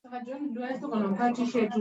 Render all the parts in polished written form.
John, do I still want to t-shirt?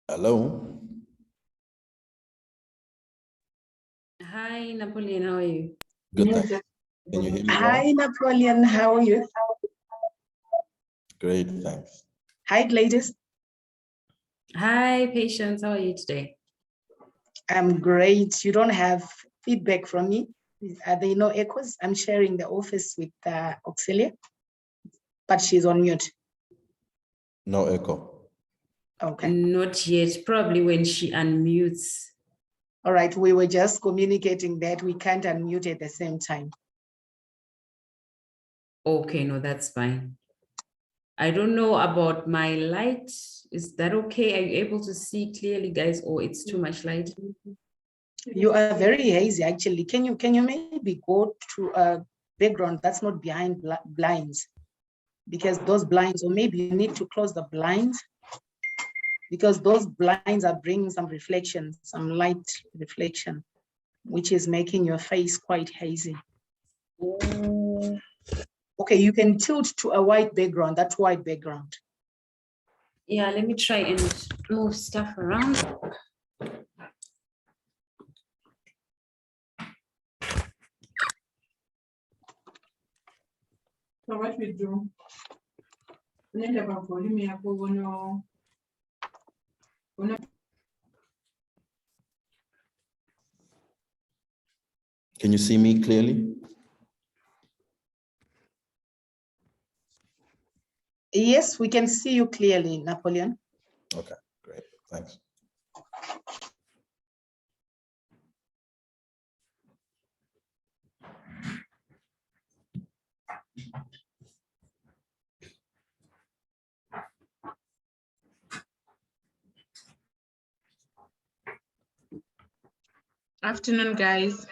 Hello. Hi, Napoleon, how are you? Good, thanks. Can you hear me? Hi, Napoleon, how are you? Great, thanks. Hi, Gladys. Hi, Patience, how are you today? I'm great. You don't have feedback from me? Are there no echoes? I'm sharing the office with Auxilia, but she's on mute. No echo. Okay. Not yet, probably when she unmutes. All right, we were just communicating that we can't unmute at the same time. Okay, no, that's fine. I don't know about my light. Is that okay? Are you able to see clearly, guys, or it's too much light? You are very hazy, actually. Can you maybe go to a background that's not behind blinds? Because those blinds, or maybe you need to close the blinds, because those blinds are bringing some reflection, some light reflection, which is making your face quite hazy. Okay, you can tilt to a white background, that white background. Yeah, let me try and move stuff around. So what we do? Can you see me clearly? Yes, we can see you clearly, Napoleon. Okay, great, thanks. Afternoon, guys.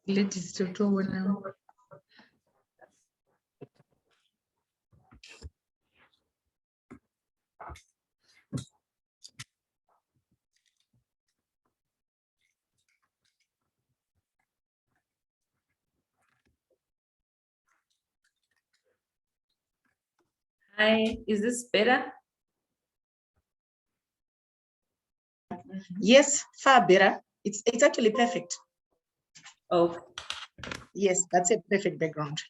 Ladies to now. Hi, is this better? Yes, far better. It's actually perfect. Oh, Yes, that's a perfect background.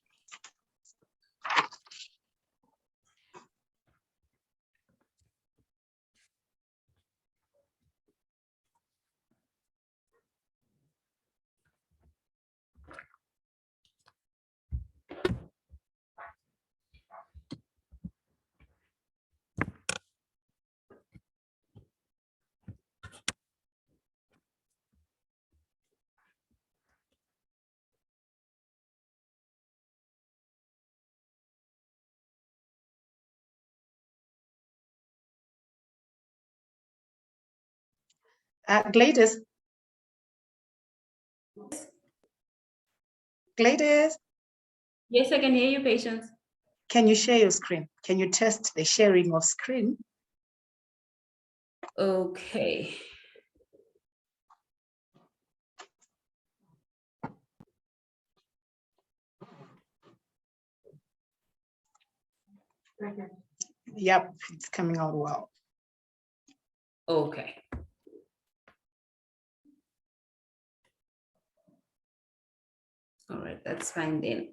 Gladys, Gladys, Yes, I can hear you, Patience. can you share your screen? Can you test the sharing of screen? Okay. Yep, it's coming out well. Okay. All right, that's fine then.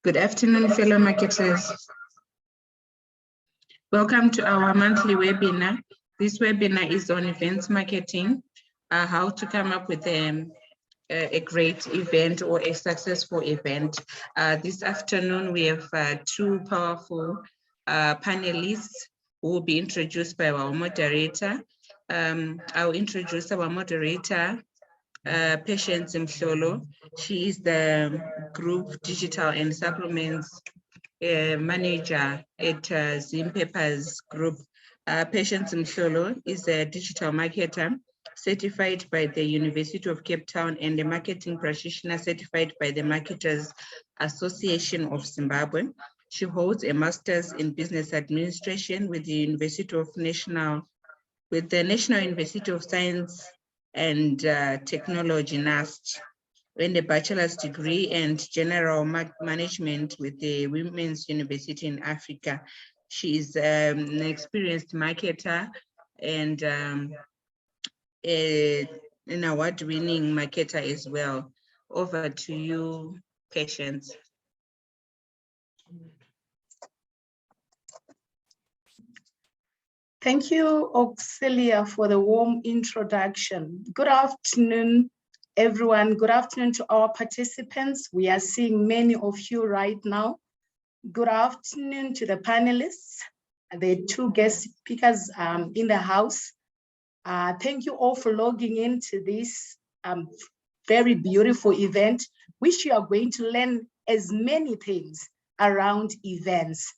Good afternoon, fellow marketers. Welcome to our monthly webinar. This webinar is on events marketing, how to come up with a great event or a successful event. This afternoon, we have two powerful panelists who will be introduced by our moderator. I'll introduce our moderator, Patience Mhlolo. She is the Group Digital and Supplements Manager at Zimpapers Group. Patience Mhlolo is a digital marketer certified by the University of Cape Town and a marketing practitioner certified by the Marketers Association of Zimbabwe. She holds a master's in business administration with the National University of Science and Technology, NAST, and a bachelor's degree and general management with the Women's University in Africa. She is an experienced marketer and an award-winning marketer as well. Over to you, Patience. Thank you, Auxilia, for the warm introduction. Good afternoon, everyone. Good afternoon to our participants. We are seeing many of you right now. Good afternoon to the panelists, the two guest speakers in the house. Thank you all for logging into this very beautiful event, which you are going to learn as many things around events.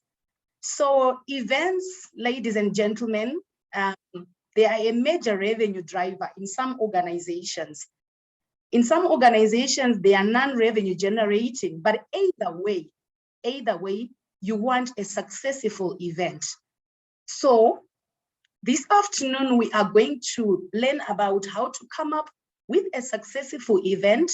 So events, ladies and gentlemen, they are a major revenue driver in some organizations. In some organizations, they are non-revenue generating, but either way, you want a successful event. So this afternoon, we are going to learn about how to come up with a successful event.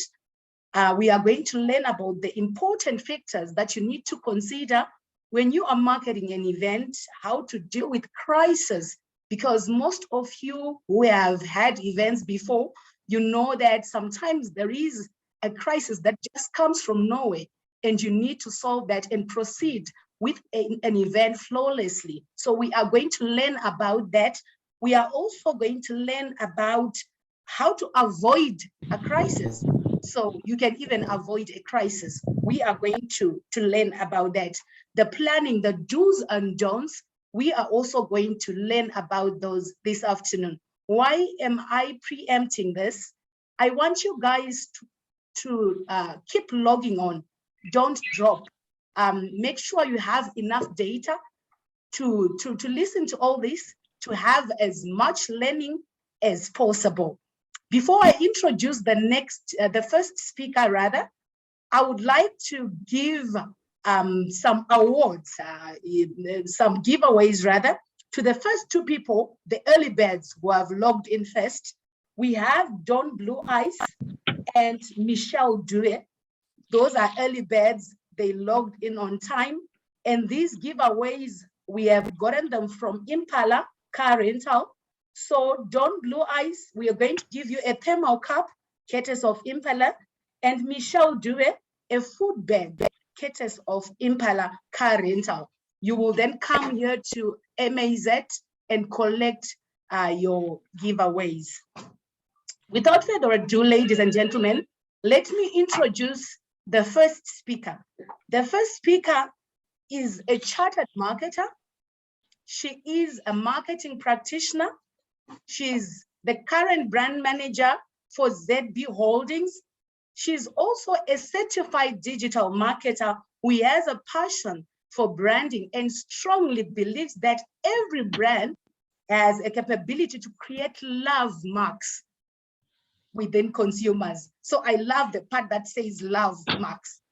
We are going to learn about the important factors that you need to consider when you are marketing an event, how to deal with crisis, because most of you who have had events before, you know that sometimes there is a crisis that just comes from nowhere, and you need to solve that and proceed with an event flawlessly. So we are going to learn about that. We are also going to learn about how to avoid a crisis. So you can even avoid a crisis. We are going to learn about that. The planning, the do's and don'ts, we are also going to learn about those this afternoon. Why am I preempting this? I want you guys to keep logging on. Don't drop. Make sure you have enough data to listen to all this, to have as much learning as possible. Before I introduce the first speaker, rather, I would like to give some awards, some giveaways rather, to the first two people, the early birds who have logged in first. We have Don Blue Eyes and Michelle Due. Those are early birds. They logged in on time. And these giveaways, we have gotten them from Impala Car Rental. So Don Blue Eyes, we are going to give you a thermal cup, courtesy of Impala, and Michelle Due, a food bag, courtesy of Impala Car Rental. You will then come here to MAZ and collect your giveaways. Without further ado, ladies and gentlemen, let me introduce the first speaker. The first speaker is a chartered marketer. She is a marketing practitioner. She's the current brand manager for ZB Holdings. She's also a certified digital marketer who has a passion for branding and strongly believes that every brand has a capability to create love marks within consumers. So I love the part that says love marks.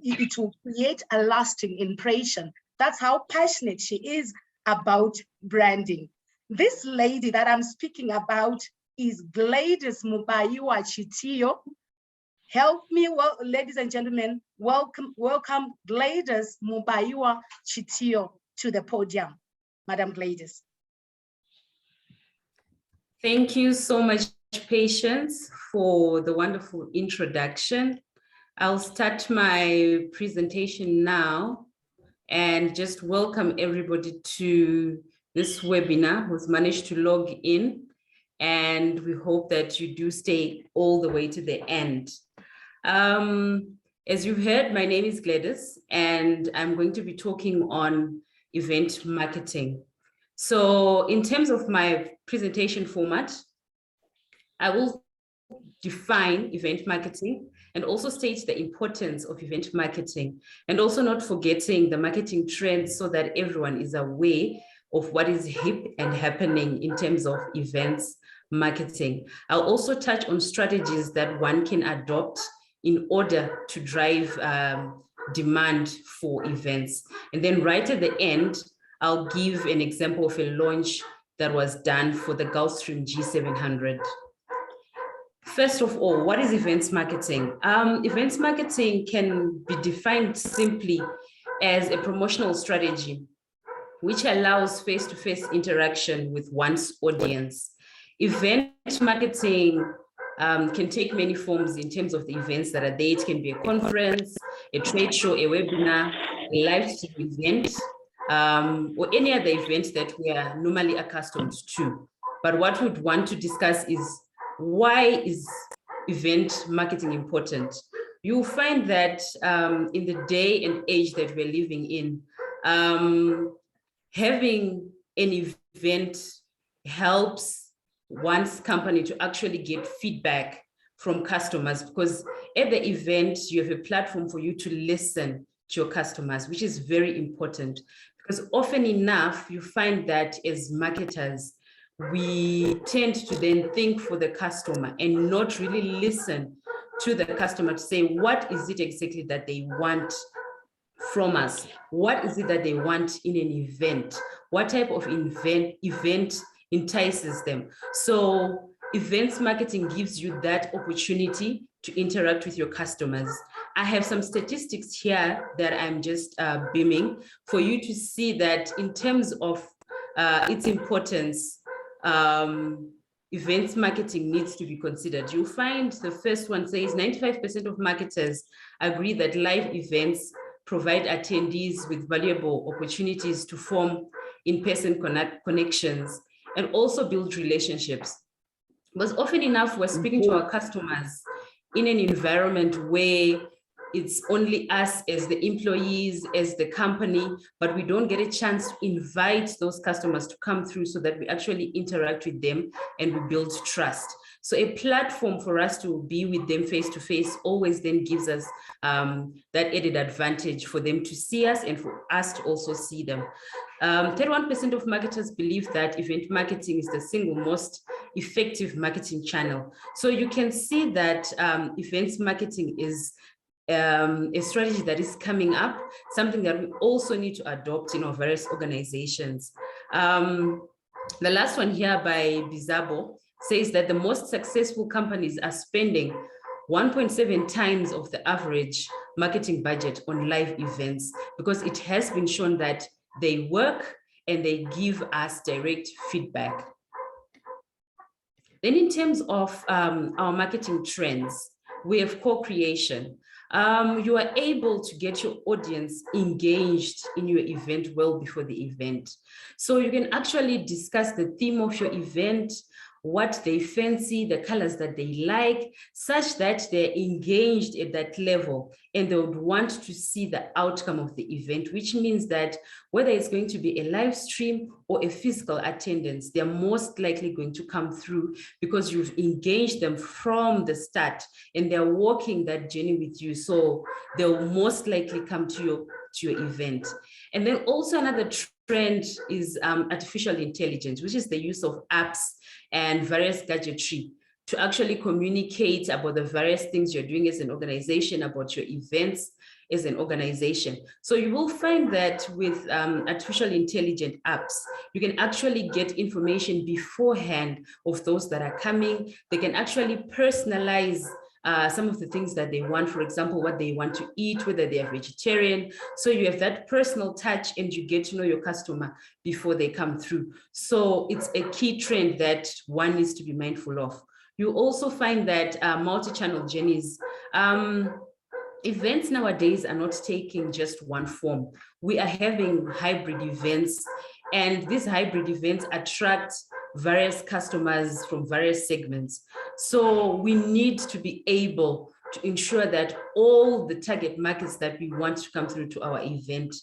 It will create a lasting impression. That's how passionate she is about branding. This lady that I'm speaking about is Gladys Mubaiwa Chitio. Help me, well, ladies and gentlemen, welcome Gladys Mubaiwa Chitio to the podium. Madam Gladys. Thank you so much, Patience, for the wonderful introduction. I'll start my presentation now and just welcome everybody to this webinar who's managed to log in. And we hope that you do stay all the way to the end. As you've heard, my name is Gladys, and I'm going to be talking on event marketing. So in terms of my presentation format, I will define event marketing and also state the importance of event marketing, and also not forgetting the marketing trends so that everyone is aware of what is hip and happening in terms of events marketing. I'll also touch on strategies that one can adopt in order to drive demand for events. And then right at the end, I'll give an example of a launch that was done for the Gulfstream G700. First of all, what is events marketing? Events marketing can be defined simply as a promotional strategy which allows face-to-face interaction with one's audience. Event marketing can take many forms in terms of the events that are there. It can be a conference, a trade show, a webinar, a live stream event, or any other event that we are normally accustomed to. But what we'd want to discuss is, why is event marketing important? You'll find that in the day and age that we're living in, having an event helps one's company to actually get feedback from customers, because at the event, you have a platform for you to listen to your customers, which is very important, because often enough, you find that as marketers, we tend to then think for the customer and not really listen to the customer to say, what is it exactly that they want from us? What is it that they want in an event? What type of event entices them? So events marketing gives you that opportunity to interact with your customers. I have some statistics here that I'm just beaming for you to see that in terms of its importance, events marketing needs to be considered. You'll find the first one says 95% of marketers agree that live events provide attendees with valuable opportunities to form in-person connections and also build relationships. Because often enough, we're speaking to our customers in an environment where it's only us as the employees, as the company, but we don't get a chance to invite those customers to come through so that we actually interact with them and we build trust. So a platform for us to be with them face to face always then gives us that added advantage for them to see us and for us to also see them. 31% of marketers believe that event marketing is the single most effective marketing channel. So you can see that events marketing is a strategy that is coming up, something that we also need to adopt in our various organizations. The last one here by Bizarbo says that the most successful companies are spending 1.7 times of the average marketing budget on live events, because it has been shown that they work and they give us direct feedback. Then in terms of our marketing trends, we have co-creation. You are able to get your audience engaged in your event well before the event. So you can actually discuss the theme of your event, what they fancy, the colors that they like, such that they're engaged at that level and they would want to see the outcome of the event, which means that whether it's going to be a live stream or a physical attendance, they're most likely going to come through because you've engaged them from the start and they're walking that journey with you. So they'll most likely come to your event. And then also another trend is artificial intelligence, which is the use of apps and various gadgetry to actually communicate about the various things you're doing as an organization, about your events as an organization. So you will find that with artificial intelligent apps, you can actually get information beforehand of those that are coming. They can actually personalize some of the things that they want, for example, what they want to eat, whether they are vegetarian. So you have that personal touch and you get to know your customer before they come through. So it's a key trend that one needs to be mindful of. You also find that multi-channel journeys, events nowadays are not taking just one form. We are having hybrid events, and these hybrid events attract various customers from various segments. So we need to be able to ensure that all the target markets that we want to come through to our event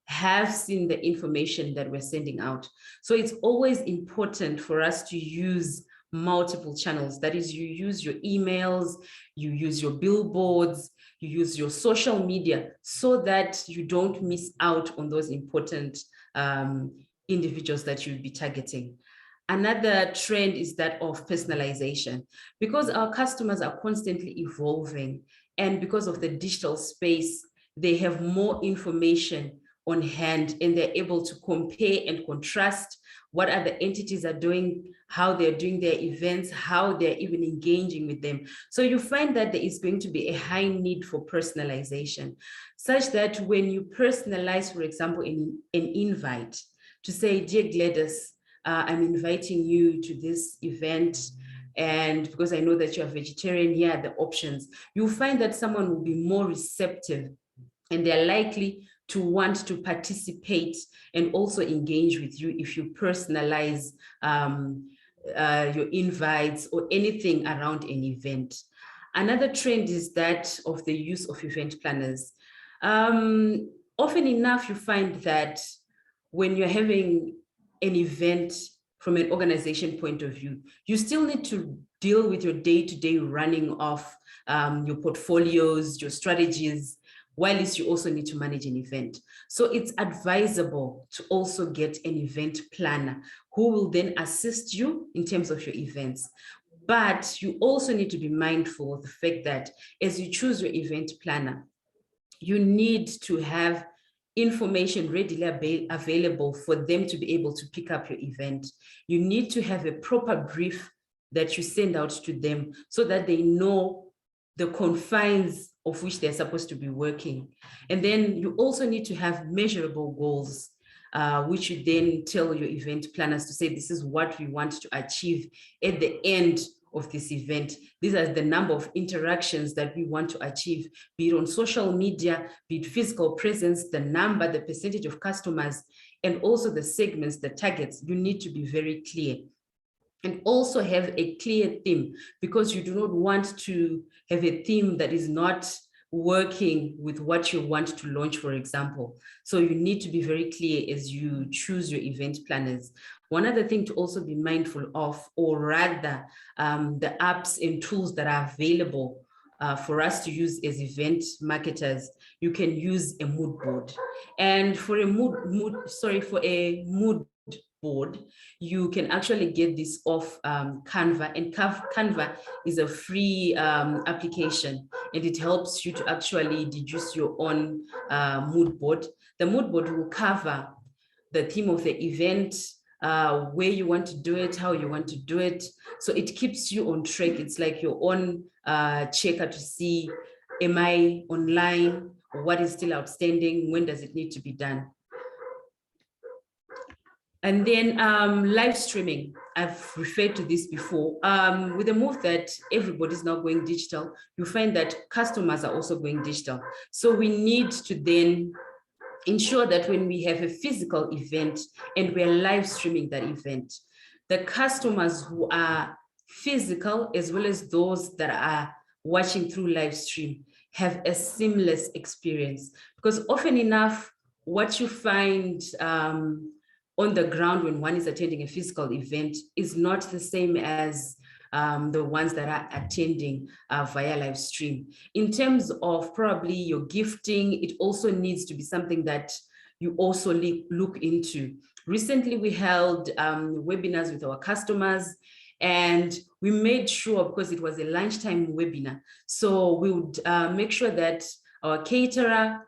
have seen the information that we're sending out. So it's always important for us to use multiple channels. That is, you use your emails, you use your billboards, you use your social media, so that you don't miss out on those important individuals that you'll be targeting. Another trend is that of personalization. Because our customers are constantly evolving, and because of the digital space, they have more information on hand, and they're able to compare and contrast what other entities are doing, how they're doing their events, how they're even engaging with them. So you find that there is going to be a high need for personalization, such that when you personalize, for example, an invite to say, dear Gladys, I'm inviting you to this event, and because I know that you're vegetarian, here are the options. You'll find that someone will be more receptive, and they're likely to want to participate and also engage with you if you personalize your invites or anything around an event. Another trend is that of the use of event planners. Often enough, you find that when you're having an event from an organization point of view, you still need to deal with your day-to-day running of your portfolios, your strategies, while you also need to manage an event. So it's advisable to also get an event planner who will then assist you in terms of your events. But you also need to be mindful of the fact that as you choose your event planner, you need to have information readily available for them to be able to pick up your event. You need to have a proper brief that you send out to them so that they know the confines of which they're supposed to be working. And then you also need to have measurable goals, which you then tell your event planners to say, this is what we want to achieve at the end of this event. These are the number of interactions that we want to achieve, be it on social media, be it physical presence, the number, the percentage of customers, and also the segments, the targets. You need to be very clear. And also have a clear theme, because you do not want to have a theme that is not working with what you want to launch, for example. So you need to be very clear as you choose your event planners. One other thing to also be mindful of, or rather the apps and tools that are available for us to use as event marketers. You can use a mood board. And for a mood board, you can actually get this off Canva, and Canva is a free application, and it helps you to actually deduce your own mood board. The mood board will cover the theme of the event, where you want to do it, how you want to do it. So it keeps you on track. It's like your own checker to see, am I online? What is still outstanding? When does it need to be done? And then live streaming, I've referred to this before. With the move that everybody's now going digital, you find that customers are also going digital. So we need to then ensure that when we have a physical event and we're live streaming that event, the customers who are physical as well as those that are watching through live stream have a seamless experience. Because often enough, what you find on the ground when one is attending a physical event is not the same as the ones that are attending via live stream. In terms of probably your gifting, it also needs to be something that you also look into. Recently, we held webinars with our customers, and we made sure, because it was a lunchtime webinar, so we would make sure that our caterer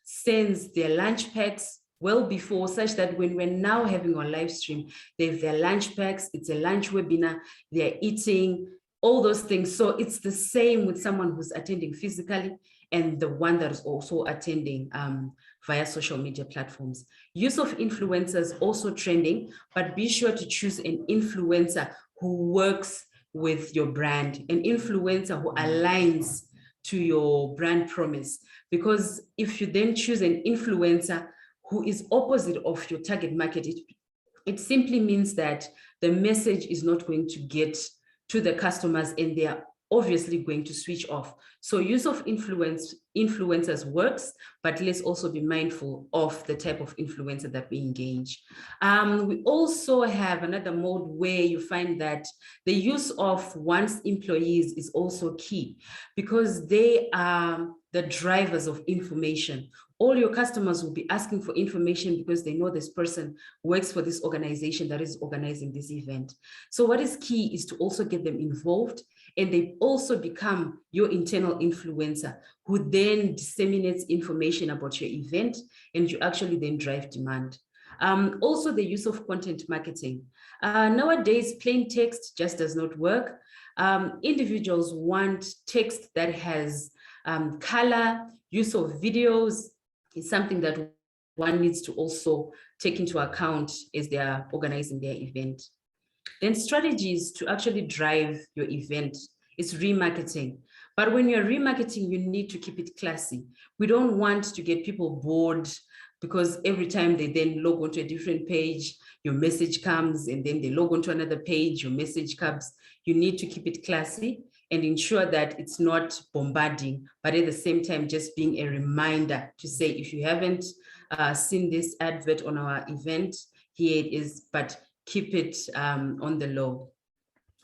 sends their lunch packs well before, such that when we're now having our live stream, they have their lunch packs, it's a lunch webinar, they're eating, all those things. So it's the same with someone who's attending physically and the one that is also attending via social media platforms. Use of influencers also trending, but be sure to choose an influencer who works with your brand, an influencer who aligns to your brand promise. Because if you then choose an influencer who is opposite of your target market, it simply means that the message is not going to get to the customers and they are obviously going to switch off. So use of influencers works, but let's also be mindful of the type of influencer that we engage. We also have another mode where you find that the use of one's employees is also key because they are the drivers of information. All your customers will be asking for information because they know this person works for this organization that is organizing this event. So what is key is to also get them involved, and they also become your internal influencer who then disseminates information about your event, and you actually then drive demand. Also the use of content marketing. Nowadays, plain text just does not work. Individuals want text that has color. Use of videos is something that one needs to also take into account as they are organizing their event. Then strategies to actually drive your event is remarketing. But when you're remarketing, you need to keep it classy. We don't want to get people bored because every time they then log onto a different page, your message comes, and then they log onto another page, your message comes. You need to keep it classy and ensure that it's not bombarding, but at the same time, just being a reminder to say, if you haven't seen this advert on our event, here it is, but keep it on the low.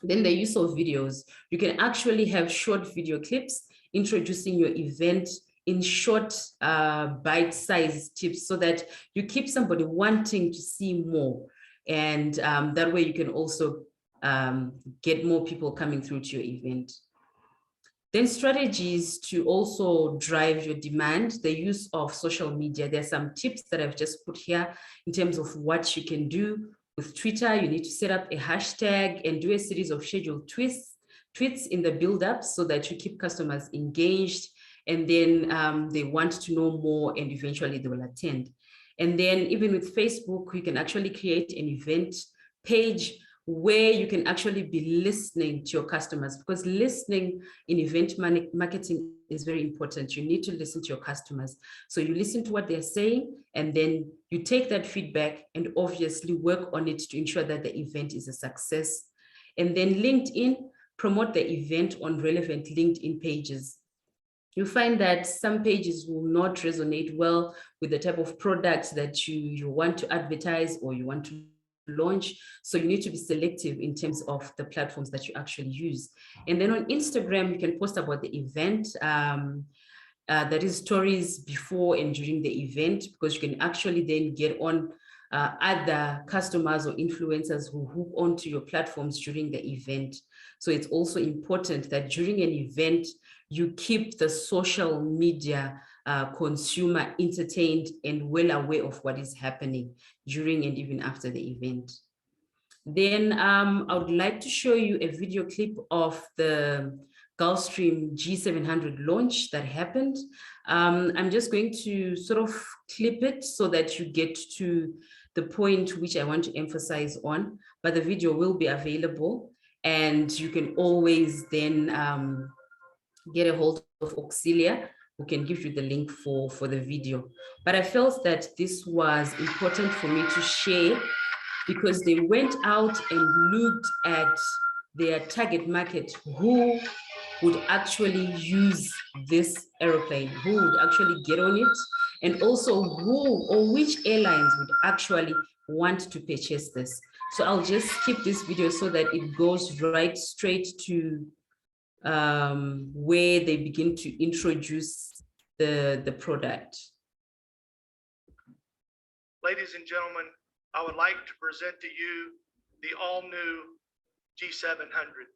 Then the use of videos. You can actually have short video clips introducing your event in short bite-sized tips so that you keep somebody wanting to see more. And that way you can also get more people coming through to your event. Then strategies to also drive your demand, the use of social media. There's some tips that I've just put here in terms of what you can do. With Twitter, you need to set up a hashtag and do a series of scheduled tweets in the build-up so that you keep customers engaged, and then they want to know more and eventually they will attend. And then even with Facebook, you can actually create an event page where you can actually be listening to your customers, because listening in event marketing is very important. You need to listen to your customers. So you listen to what they're saying, and then you take that feedback and obviously work on it to ensure that the event is a success. And then LinkedIn, promote the event on relevant LinkedIn pages. You find that some pages will not resonate well with the type of products that you want to advertise or you want to launch. So you need to be selective in terms of the platforms that you actually use. And then on Instagram, you can post about the event, that is stories before and during the event, because you can actually then get on other customers or influencers who hook onto your platforms during the event. So it's also important that during an event, you keep the social media consumer entertained and well aware of what is happening during and even after the event. Then I would like to show you a video clip of the Gulfstream G700 launch that happened. I'm just going to sort of clip it so that you get to the point which I want to emphasize on, but the video will be available and you can always then get a hold of Auxilia, who can give you the link for the video. But I felt that this was important for me to share because they went out and looked at their target market, who would actually use this aeroplane, who would actually get on it, and also who or which airlines would actually want to purchase this. So I'll just skip this video so that it goes right straight to where they begin to introduce the product. Ladies and gentlemen, I would like to present to you the all-new G700.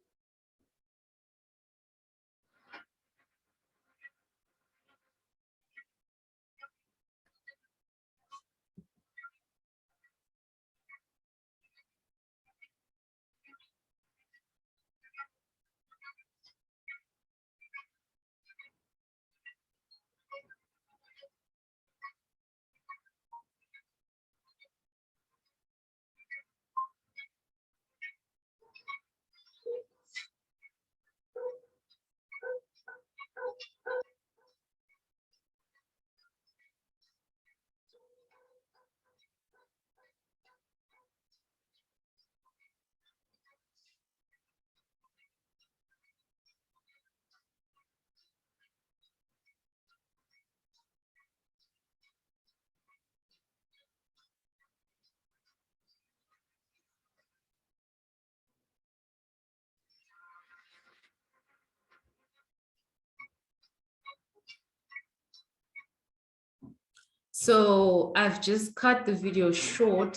So I've just cut the video short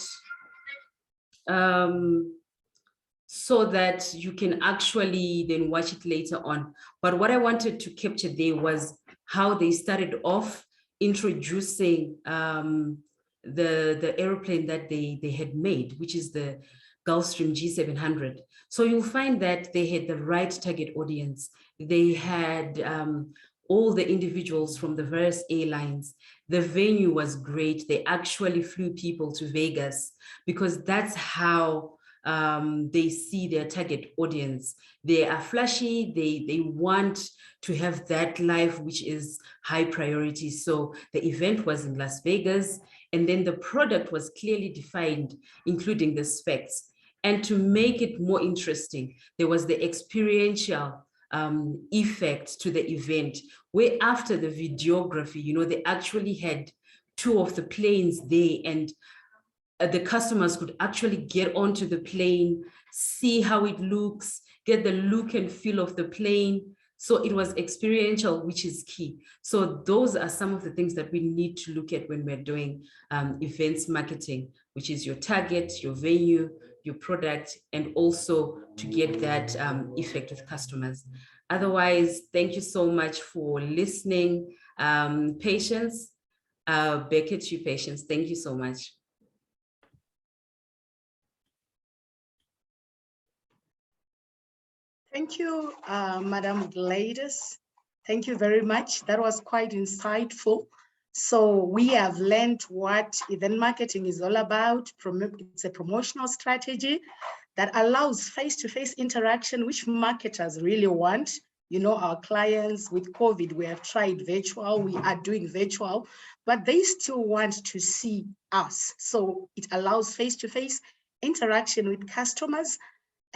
so that you can actually then watch it later on. But what I wanted to capture there was how they started off introducing the airplane that they had made, which is the Gulfstream G700. So you'll find that they had the right target audience. They had all the individuals from the various airlines. The venue was great. They actually flew people to Vegas because that's how they see their target audience. They are flashy, they want to have that life, which is high priority. So the event was in Las Vegas, and then the product was clearly defined, including the specs. And to make it more interesting, there was the experiential effect to the event, where after the videography, you know, they actually had two of the planes there, and the customers could actually get onto the plane, see how it looks, get the look and feel of the plane. So it was experiential, which is key. So those are some of the things that we need to look at when we're doing events marketing, which is your target, your venue, your product, and also to get that effect with customers. Otherwise, thank you so much for listening. Patience, back at you, Patience. Thank you so much. Thank you, Madam Gladys. Thank you very much. That was quite insightful. So we have learned what event marketing is all about. It's a promotional strategy that allows face-to-face interaction, which marketers really want. You know, our clients with COVID, we have tried virtual, we are doing virtual, but they still want to see us. So it allows face-to-face interaction with customers,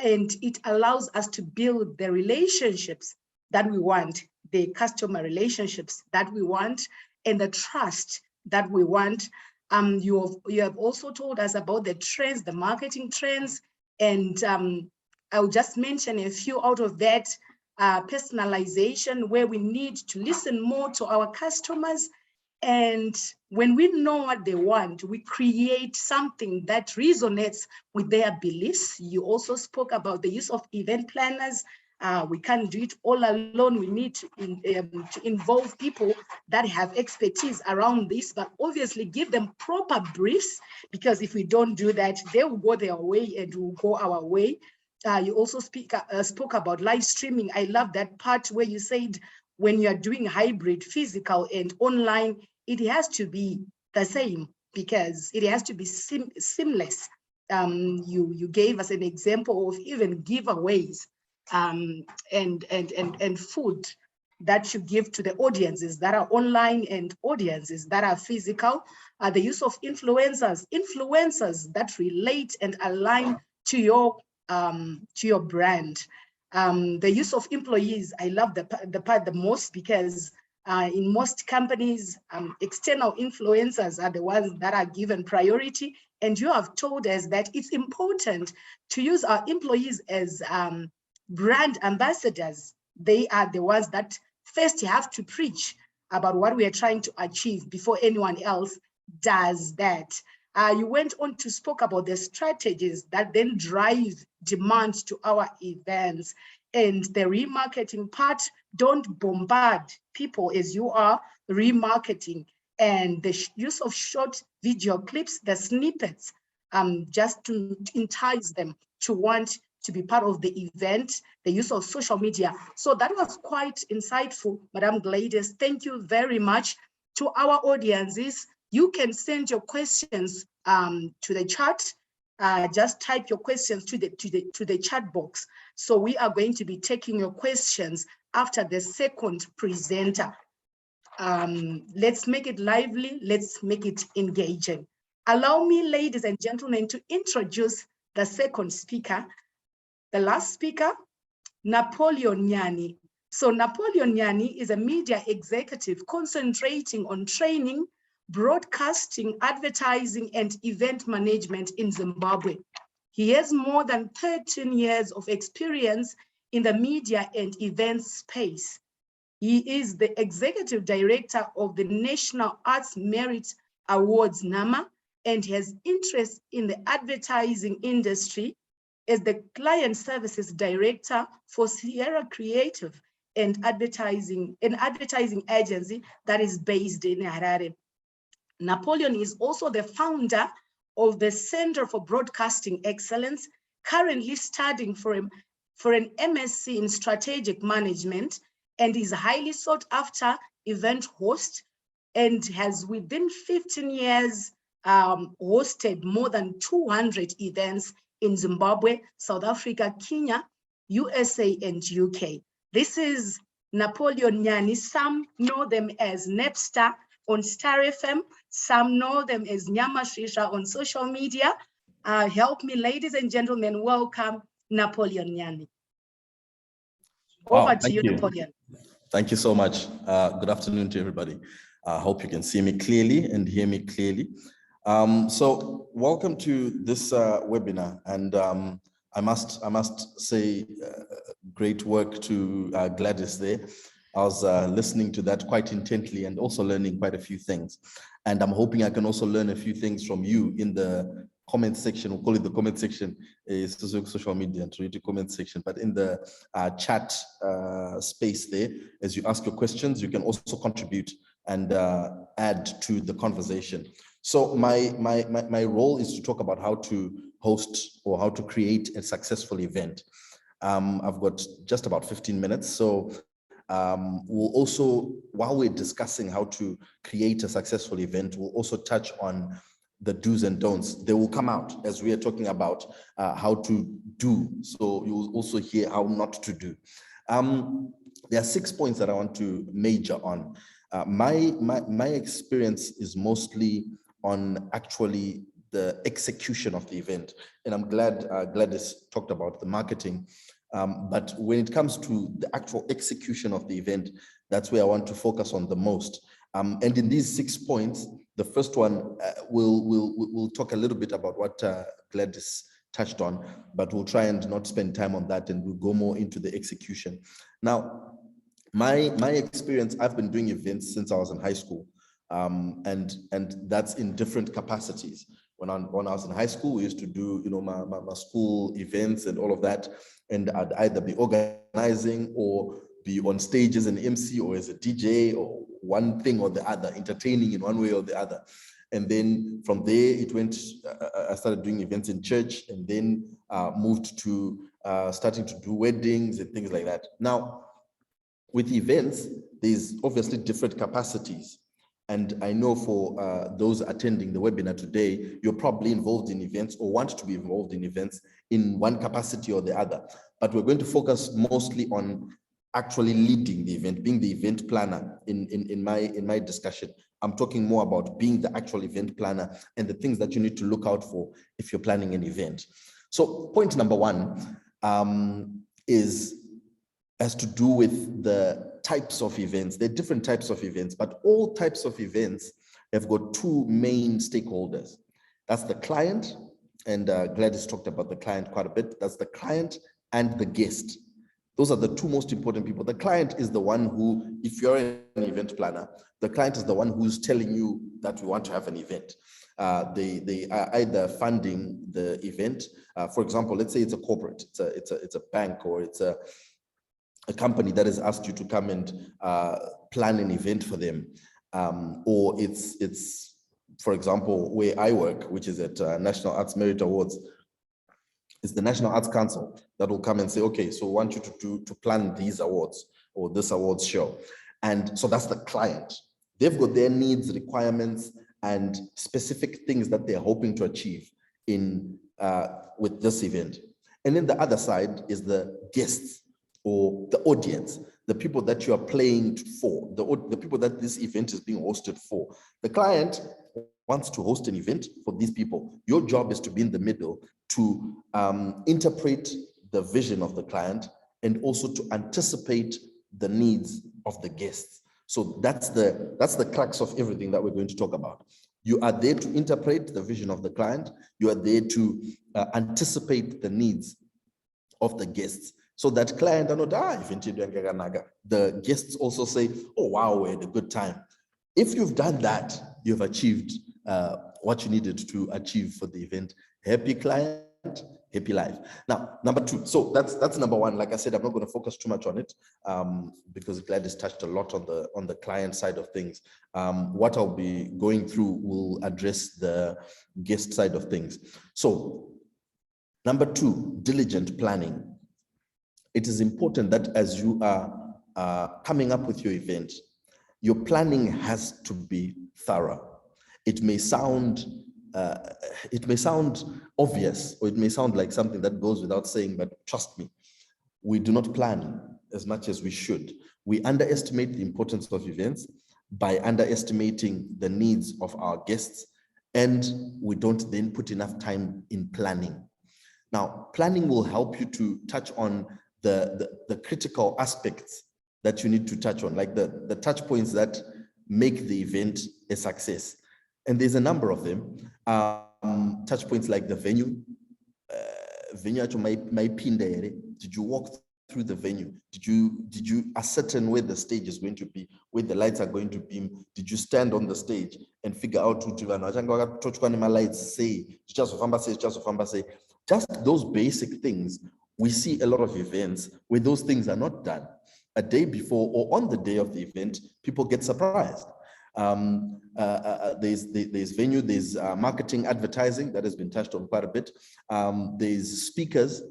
and it allows us to build the relationships that we want, the customer relationships that we want, and the trust that we want. You have also told us about the trends, the marketing trends, and I'll just mention a few out of that. Personalization, where we need to listen more to our customers. And when we know what they want, we create something that resonates with their beliefs. You also spoke about the use of event planners. We can't do it all alone. We need to involve people that have expertise around this, but obviously give them proper briefs, because if we don't do that, they will go their way and we'll go our way. You also spoke about live streaming. I love that part where you said when you are doing hybrid, physical and online, it has to be the same because it has to be seamless. You gave us an example of even giveaways and food that you give to the audiences that are online and audiences that are physical. The use of influencers that relate and align to your brand. The use of employees, I love the part the most, because in most companies, external influencers are the ones that are given priority. And you have told us that it's important to use our employees as brand ambassadors. They are the ones that first have to preach about what we are trying to achieve before anyone else does that. You went on to speak about the strategies that then drive demand to our events, and the remarketing part. Don't bombard people as you are remarketing, and the use of short video clips, the snippets, just to entice them to want to be part of the event, the use of social media. So that was quite insightful, Madam Gladys. Thank you very much. To our audiences, you can send your questions to the chat. Just type your questions to the chat box. So we are going to be taking your questions after the second presenter. Let's make it lively. Let's make it engaging. Allow me, ladies and gentlemen, to introduce the second speaker. The last speaker, Napoleon Nyanhi. So Napoleon Nyanhi is a media executive concentrating on training, broadcasting, advertising, and event management in Zimbabwe. He has more than 13 years of experience in the media and events space. He is the executive director of the National Arts Merit Awards NAMA and has interest in the advertising industry as the Client Services Director for Sierra Creative and advertising agency that is based in Harare. Napoleon is also the founder of the Center for Broadcasting Excellence, currently studying for an MSc in Strategic Management, and is a highly sought after event host and has within 15 years hosted more than 200 events in Zimbabwe, South Africa, Kenya, USA, and UK. This is Napoleon Nyanhi. Some know them as Nepstar on Star FM. Some know them as Nyama Shisha on social media. Help me, ladies and gentlemen, welcome Napoleon Nyanhi. Over to you, Napoleon. Thank you so much. Good afternoon to everybody. I hope you can see me clearly and hear me clearly. So welcome to this webinar, and I must say great work to Gladys there. I was listening to that quite intently and also learning quite a few things. And I'm hoping I can also learn a few things from you in the comment section. We'll call it the comment section, social media and Twitter comment section, but in the chat space there, as you ask your questions, you can also contribute and add to the conversation. So my role is to talk about how to host or how to create a successful event. I've got just about 15 minutes. So we'll also, while we're discussing how to create a successful event, we'll also touch on the do's and don'ts. They will come out as we are talking about how to do. So you will also hear how not to do. There are 6 points that I want to major on. My experience is mostly on actually the execution of the event. And I'm glad Gladys talked about the marketing. But when it comes to the actual execution of the event, that's where I want to focus on the most. And in these 6 points, the first one, we'll talk a little bit about what Gladys touched on, but we'll try and not spend time on that, and we'll go more into the execution. Now, my experience, I've been doing events since I was in high school, and that's in different capacities. When I was in high school, we used to do, my school events and all of that, and I'd either be organizing or be on stage as an MC or as a DJ or one thing or the other, entertaining in one way or the other. And then from there, it went, I started doing events in church, and then moved to starting to do weddings and things like that. Now, with events, there's obviously different capacities. And I know for those attending the webinar today, you're probably involved in events or want to be involved in events in one capacity or the other. But we're going to focus mostly on actually leading the event, being the event planner in my discussion. I'm talking more about being the actual event planner and the things that you need to look out for if you're planning an event. So point number one has to do with the types of events. There are different types of events, but all types of events have got two main stakeholders. That's the client, and Gladys talked about the client quite a bit. That's the client and the guest. Those are the two most important people. The client is the one who, if you're an event planner, the client is the one who's telling you that we want to have an event. They are either funding the event. For example, let's say it's a corporate, it's a bank, or it's a company that has asked you to come and plan an event for them. Or it's, for example, where I work, which is at National Arts Merit Awards. It's the National Arts Council that will come and say, okay, so we want you to plan these awards or this awards show. And so that's the client. They've got their needs, requirements, and specific things that they're hoping to achieve in with this event. And then the other side is the guests or the audience, the people that you are playing for, the people that this event is being hosted for. The client wants to host an event for these people. Your job is to be in the middle to interpret the vision of the client and also to anticipate the needs of the guests. So that's the crux of everything that we're going to talk about. You are there to interpret the vision of the client. You are there to anticipate the needs of the guests. So that client, the guests also say, oh, wow, we had a good time. If you've done that, you've achieved what you needed to achieve for the event. Happy client, happy life. Now, number two, so that's number one. Like I said, I'm not going to focus too much on it because Gladys touched a lot on the client side of things. What I'll be going through will address the guest side of things. So number two, diligent planning. It is important that as you are coming up with your event, your planning has to be thorough. It may sound obvious, or it may sound like something that goes without saying, but trust me, we do not plan as much as we should. We underestimate the importance of events by underestimating the needs of our guests, and we don't then put enough time in planning. Now, planning will help you to touch on the critical aspects that you need to touch on, like the touch points that make the event a success. And there's a number of them. Touch points like the venue. Did you walk through the venue? Did you ascertain where the stage is going to be, where the lights are going to beam? Did you stand on the stage and figure out lights say, just those basic things? We see a lot of events where those things are not done. A day before or on the day of the event, people get surprised. There's venue, there's marketing, advertising that has been touched on quite a bit. There's speakers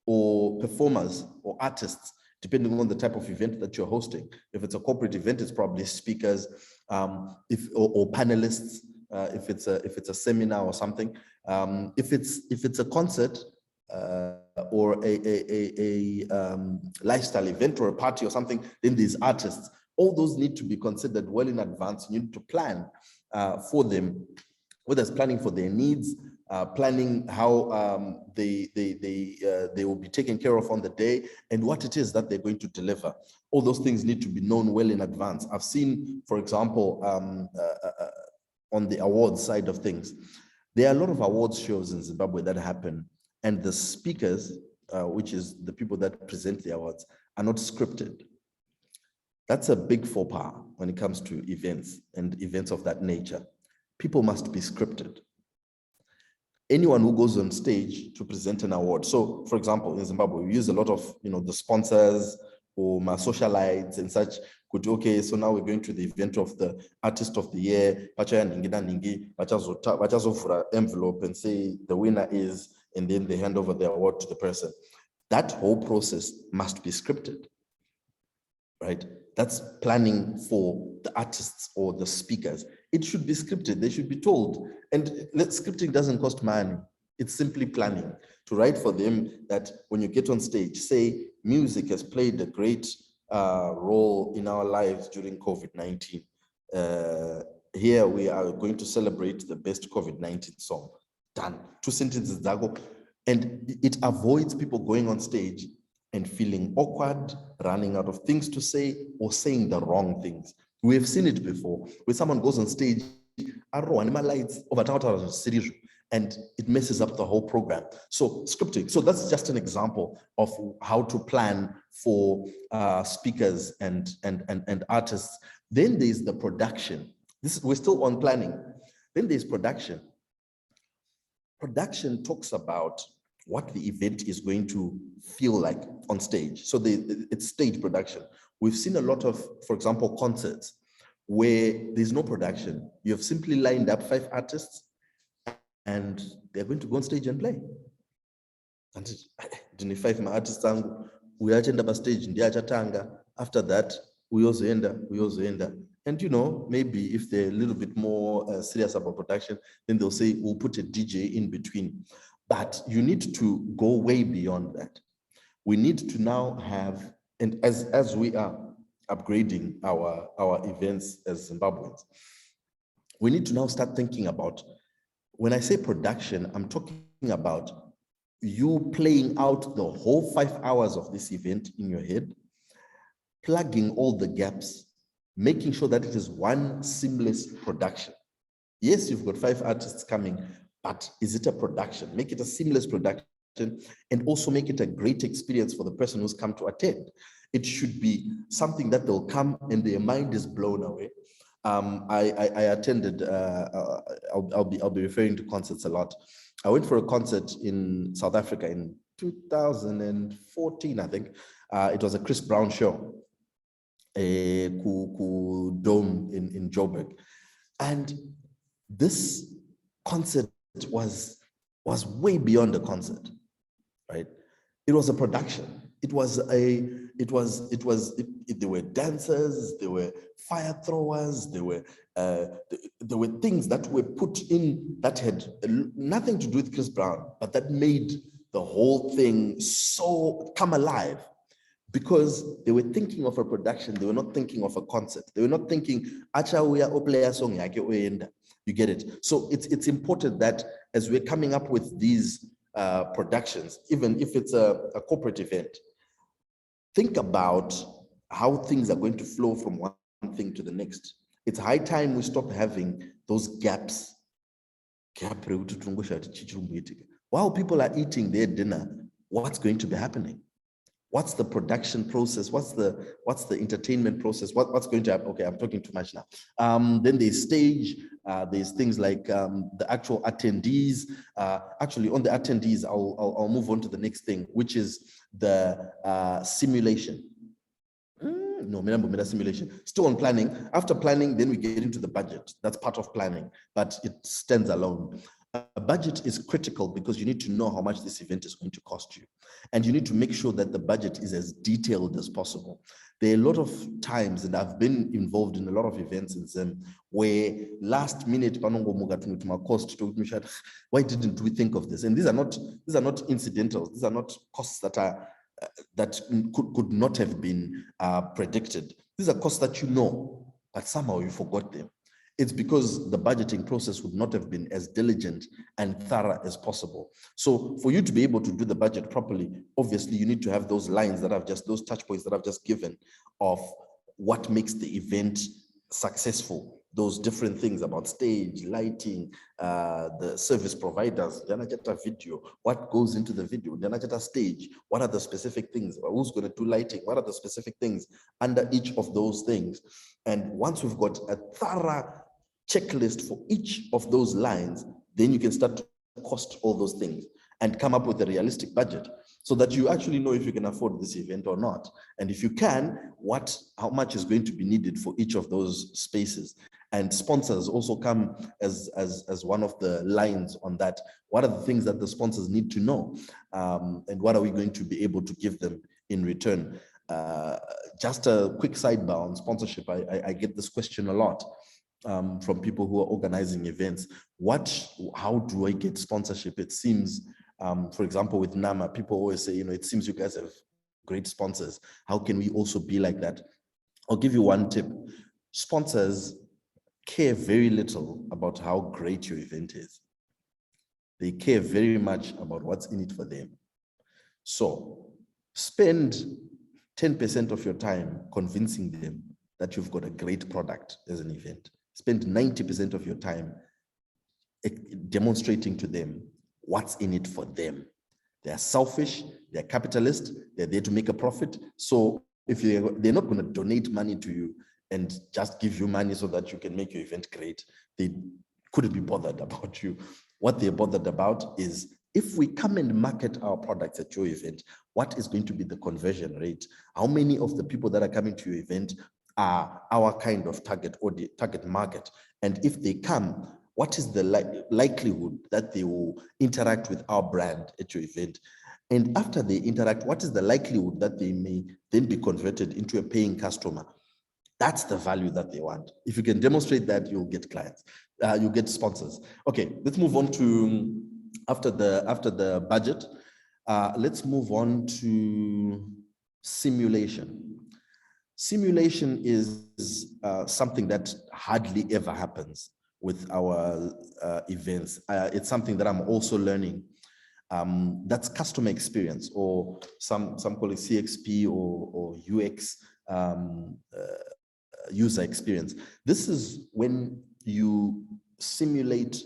or performers or artists, depending on the type of event that you're hosting. If it's a corporate event, it's probably speakers, or panelists. If it's a seminar or something. If it's a concert or a lifestyle event or a party or something, then there's artists. All those need to be considered well in advance. You need to plan for them, whether it's planning for their needs, planning how they will be taken care of on the day, and what it is that they're going to deliver. All those things need to be known well in advance. I've seen, for example, on the awards side of things, there are a lot of awards shows in Zimbabwe that happen, and the speakers, which is the people that present the awards, are not scripted. That's a big faux pas when it comes to events and events of that nature. People must be scripted. Anyone who goes on stage to present an award. So, for example, in Zimbabwe, we use a lot of, the sponsors or my socialites and such. Could, okay, so now we're going to the event of the artist of the year. Envelope and say the winner is, and then they hand over the award to the person. That whole process must be scripted, right? That's planning for the artists or the speakers. It should be scripted. They should be told. And scripting doesn't cost money. It's simply planning to write for them that when you get on stage, say music has played a great role in our lives during COVID-19. Here we are going to celebrate the best COVID-19 song. Done. 2 sentences, and it avoids people going on stage and feeling awkward, running out of things to say, or saying the wrong things. We have seen it before, where someone goes on stage, and it messes up the whole program. So scripting, so that's just an example of how to plan for speakers and artists. Then there's the production. We're still on planning. Then there's production. Production talks about what the event is going to feel like on stage. So it's stage production. We've seen a lot of, for example, concerts where there's no production. You have simply lined up 5 artists and they're going to go on stage and play. And 5 artists, we attend up a stage in the after that, we also end up. And maybe if they're a little bit more serious about production, then they'll say, we'll put a DJ in between. But you need to go way beyond that. We need to now have, and as we are upgrading our events as Zimbabweans, we need to now start thinking about, when I say production, I'm talking about you playing out the whole 5 hours of this event in your head, plugging all the gaps, making sure that it is one seamless production. Yes, you've got 5 artists coming, but is it a production? Make it a seamless production, and also make it a great experience for the person who's come to attend. It should be something that they'll come and their mind is blown away. I attended, I'll be referring to concerts a lot. I went for a concert in South Africa in 2014, I think. It was a Chris Brown show, a Dome in Joburg. And this concert was way beyond a concert, right? It was a production. There were dancers, there were fire throwers, there were things that were put in that had nothing to do with Chris Brown, but that made the whole thing so come alive, because they were thinking of a production. They were not thinking of a concert. They were not thinking, "Acha we are play a song." You get it? So it's important that as we're coming up with these productions, even if it's a corporate event, think about how things are going to flow from one thing to the next. It's high time we stop having those gaps. While people are eating their dinner, what's going to be happening? What's the production process? What's the entertainment process? What's going to happen? Okay, I'm talking too much now. Then there's stage. There's things like the actual attendees. Actually, on the attendees, I'll move on to the next thing, which is the simulation. No, simulation. Still on planning. After planning, then we get into the budget. That's part of planning, but it stands alone. A budget is critical because you need to know how much this event is going to cost you. And you need to make sure that the budget is as detailed as possible. There are a lot of times, and I've been involved in a lot of events in Zim, where last minute, why didn't we think of this? And these are not incidentals. These are not costs that could not have been predicted. These are costs that you know, but somehow you forgot them. It's because the budgeting process would not have been as diligent and thorough as possible. So for you to be able to do the budget properly, obviously you need to have those lines that I've just, those touch points that I've just given of what makes the event successful. Those different things about stage, lighting, the service providers, video, what goes into the video, stage, what are the specific things, who's going to do lighting, what are the specific things under each of those things. And once we've got a thorough checklist for each of those lines, then you can start to cost all those things and come up with a realistic budget so that you actually know if you can afford this event or not. And if you can, how much is going to be needed for each of those spaces. And sponsors also come as one of the lines on that. What are the things that the sponsors need to know? And what are we going to be able to give them in return? Just a quick sidebar on sponsorship. I get this question a lot from people who are organizing events. How do I get sponsorship? It seems, for example, with NAMA, people always say, it seems you guys have great sponsors. How can we also be like that? I'll give you one tip. Sponsors care very little about how great your event is. They care very much about what's in it for them. So spend 10% of your time convincing them that you've got a great product as an event. Spend 90% of your time demonstrating to them what's in it for them. They're selfish, they're capitalist, they're there to make a profit. So if they're not going to donate money to you and just give you money so that you can make your event great, they couldn't be bothered about you. What they're bothered about is, if we come and market our products at your event, what is going to be the conversion rate? How many of the people that are coming to your event are our kind of target market? And if they come, what is the likelihood that they will interact with our brand at your event? And after they interact, what is the likelihood that they may then be converted into a paying customer? That's the value that they want. If you can demonstrate that, you'll get clients, you'll get sponsors. Okay, let's move on to, after the budget, let's move on to simulation. Simulation is something that hardly ever happens with our events. It's something that I'm also learning. That's customer experience, or some call it CXP or UX, user experience. This is when you simulate,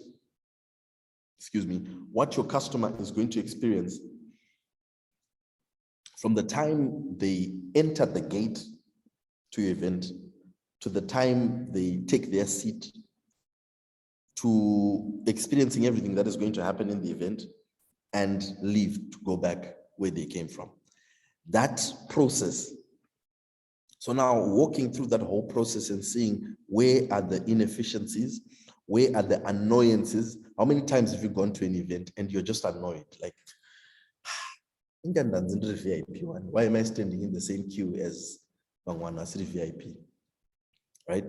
what your customer is going to experience from the time they enter the gate to your event to the time they take their seat, to experiencing everything that is going to happen in the event, and leave to go back where they came from. That process. So now walking through that whole process and seeing where are the inefficiencies, where are the annoyances. How many times have you gone to an event and you're just annoyed? Like, why am I standing in the same queue as Bangwana VIP? Right?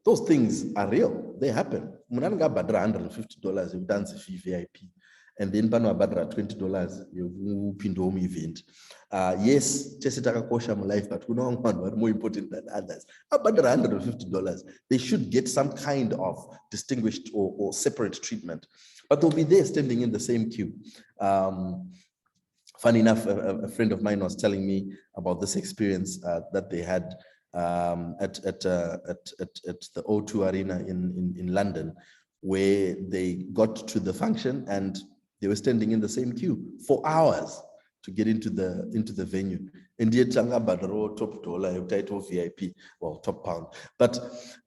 Those things are real. They happen. Munanga badra $150, you've done the fee VIP. And then Pano badra $20, you pinned home event. Yes, Chesitaka Kosha life, but we know one are more important than others. Badra $150. They should get some kind of distinguished or separate treatment. But they'll be there standing in the same queue. Funny enough, a friend of mine was telling me about this experience that they had at the O2 Arena in London, where they got to the function and they were standing in the same queue for hours to get into the venue. And yet, top dollar, title VIP, well, top pound. But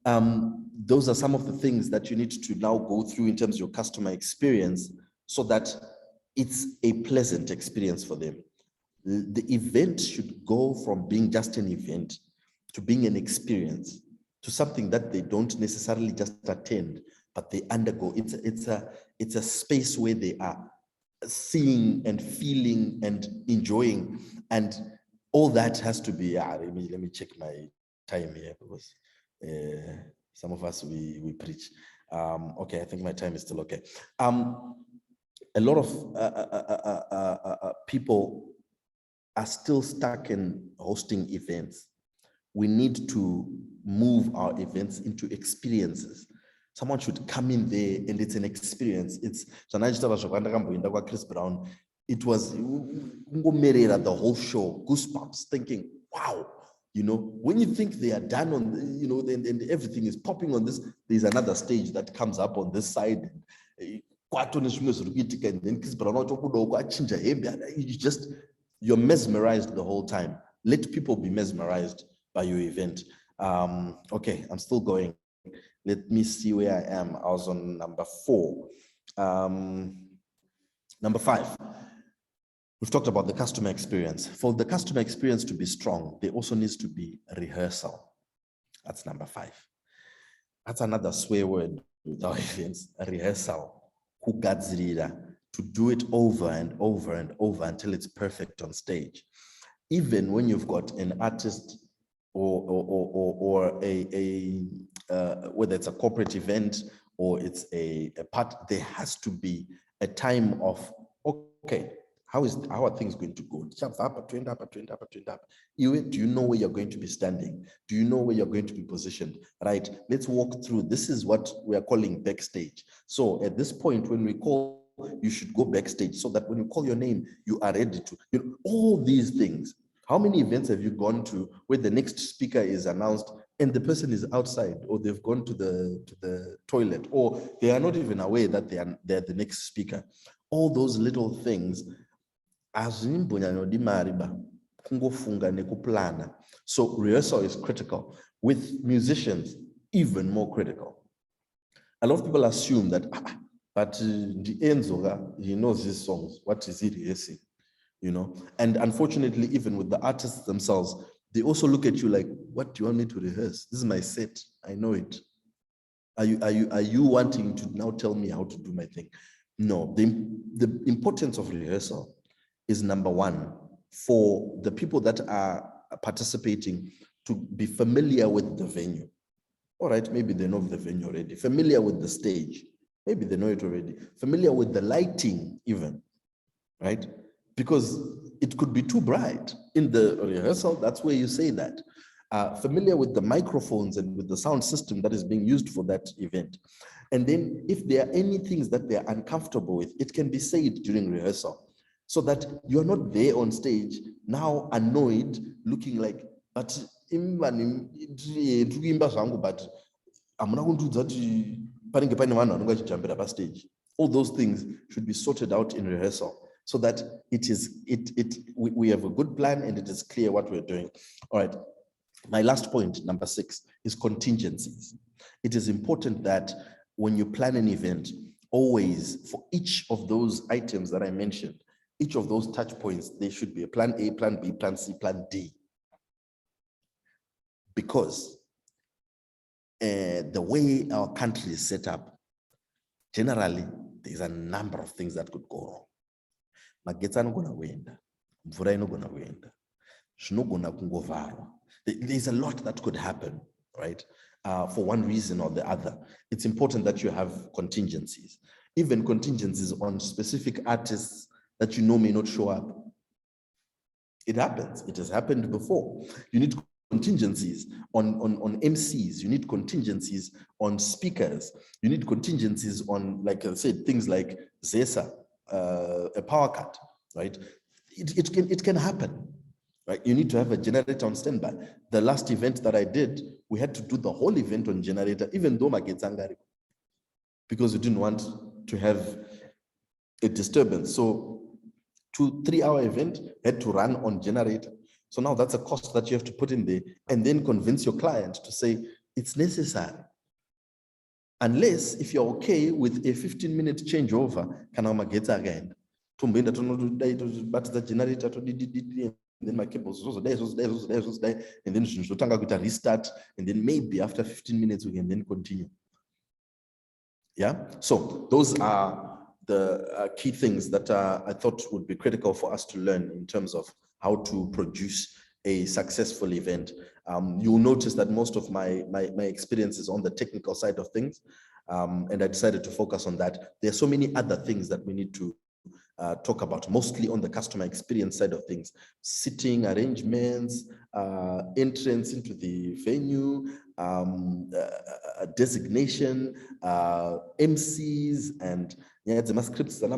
those are some of the things that you need to now go through in terms of your customer experience, so that it's a pleasant experience for them. The event should go from being just an event to being an experience, to something that they don't necessarily just attend, but they undergo. It's a space where they are seeing and feeling and enjoying, and all that has to be. Let me check my time here, because some of us we preach. Okay, I think my time is still okay. A lot of people are still stuck in hosting events. We need to move our events into experiences. Someone should come in there and it's an experience. It's Chris Brown. It was the whole show, goosebumps, thinking, wow, when you think they are done on, and everything is popping on this, there's another stage that comes up on this side. And then Chris Brown, you're mesmerized the whole time. Let people be mesmerized by your event. Okay, I'm still going. Let me see where I am. I was on number 4. Number 5. We've talked about the customer experience. For the customer experience to be strong, there also needs to be rehearsal. That's number 5. That's another swear word with our events, a rehearsal. To do it over and over and over until it's perfect on stage. Even when you've got an artist or whether it's a corporate event or it's a part, there has to be a time of, okay, how are things going to go? Do you know where you're going to be standing? Do you know where you're going to be positioned? Right, let's walk through. This is what we are calling backstage. So at this point, when we call, you should go backstage, so that when you call your name, you are ready to, all these things. How many events have you gone to where the next speaker is announced and the person is outside, or they've gone to the toilet, or they are not even aware that they're the next speaker? All those little things. So rehearsal is critical. With musicians, even more critical. A lot of people assume that, but the Enzo, he knows his songs. What is he rehearsing? And unfortunately, even with the artists themselves, they also look at you like, what do you want me to rehearse? This is my set. I know it. Are you wanting to now tell me how to do my thing? No, the importance of rehearsal is number 1 for the people that are participating to be familiar with the venue. All right, maybe they know the venue already. Familiar with the stage. Maybe they know it already. Familiar with the lighting even, right? Because it could be too bright. In the rehearsal, that's where you say that. Familiar with the microphones and with the sound system that is being used for that event. And then if there are any things that they're uncomfortable with, it can be said during rehearsal, so that you're not there on stage now annoyed, looking like, but I'm not going to do that stage. All those things should be sorted out in rehearsal, so that we have a good plan and it is clear what we're doing. All right. My last point, number 6, is contingencies. It is important that when you plan an event, always for each of those items that I mentioned, each of those touch points, there should be a plan A, plan B, plan C, plan D. Because the way our country is set up, generally, there's a number of things that could go wrong. Magetsi anogona kuenda, mvura inogona kuenda, zvinogona kungovharwa. There's a lot that could happen, right? For one reason or the other. It's important that you have contingencies, even contingencies on specific artists that you know may not show up. It happens. It has happened before. You need contingencies on MCs. You need contingencies on speakers. You need contingencies on, like I said, things like ZESA, a power cut, right? It can happen, right? You need to have a generator on standby. The last event that I did, we had to do the whole event on generator, even though magetsi angari, because we didn't want to have a disturbance. So 2-3 hour event had to run on generator. So now that's a cost that you have to put in there and then convince your client to say it's necessary. Unless if you're okay with a 15-minute changeover, kana magetsi again. But the generator and then my cables and then restart, and then maybe after 15 minutes we can then continue. Yeah, so those are the key things that I thought would be critical for us to learn in terms of how to produce a successful event. You'll notice that most of my experience is on the technical side of things, and I decided to focus on that. There are so many other things that we need to talk about, mostly on the customer experience side of things: seating arrangements, entrance into the venue, designation, MCs, and scripts and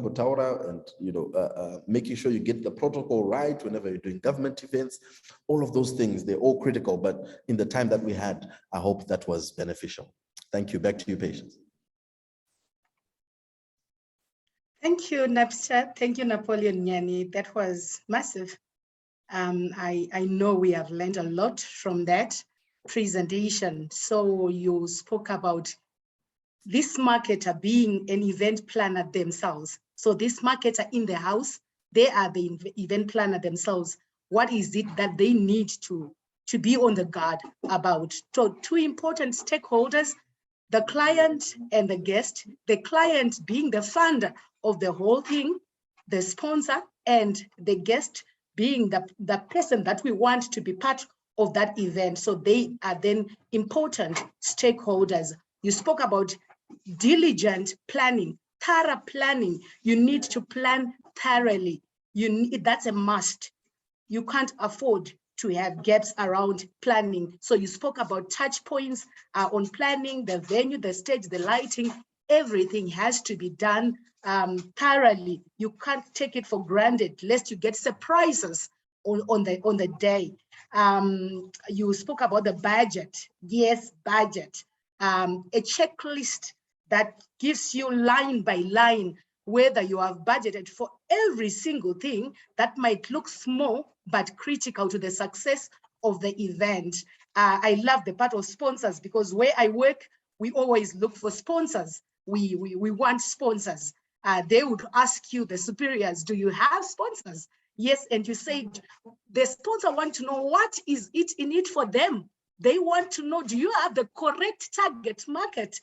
making sure you get the protocol right whenever you're doing government events. All of those things, they're all critical, but in the time that we had, I hope that was beneficial. Thank you. Back to you, Patience. Thank you, Napster. Thank you, Napoleon Nyanhi. That was massive. I know we have learned a lot from that presentation. So you spoke about this marketer being an event planner themselves. So this marketer in the house, they are the event planner themselves. What is it that they need to be on the guard about? So 2 important stakeholders, the client and the guest, the client being the funder of the whole thing, the sponsor, and the guest being the person that we want to be part of that event. So they are then important stakeholders. You spoke about diligent planning, thorough planning. You need to plan thoroughly. That's a must. You can't afford to have gaps around planning. So you spoke about touch points on planning, the venue, the stage, the lighting. Everything has to be done thoroughly. You can't take it for granted lest you get surprises on the day. You spoke about the budget. Yes, budget. A checklist that gives you line by line whether you have budgeted for every single thing that might look small but critical to the success of the event. I love the part of sponsors, because where I work, we always look for sponsors. We want sponsors. They would ask you, the superiors, do you have sponsors? Yes, and you said the sponsor want to know what is it in it for them. They want to know, do you have the correct target market?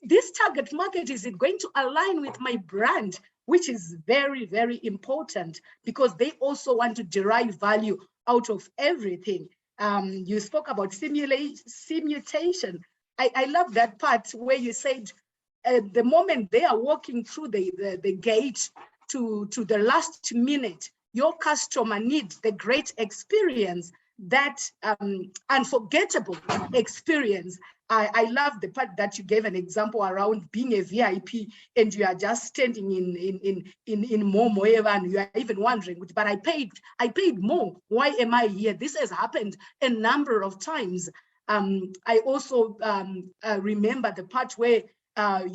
This target market, is it going to align with my brand? Which is very, very important, because they also want to derive value out of everything. You spoke about simulation. I love that part where you said the moment they are walking through the gate to the last minute, your customer needs the great experience, that unforgettable experience. I love the part that you gave an example around being a VIP and you are just standing in Momo, and you are even wondering, but I paid more. Why am I here? This has happened a number of times. I also remember the part where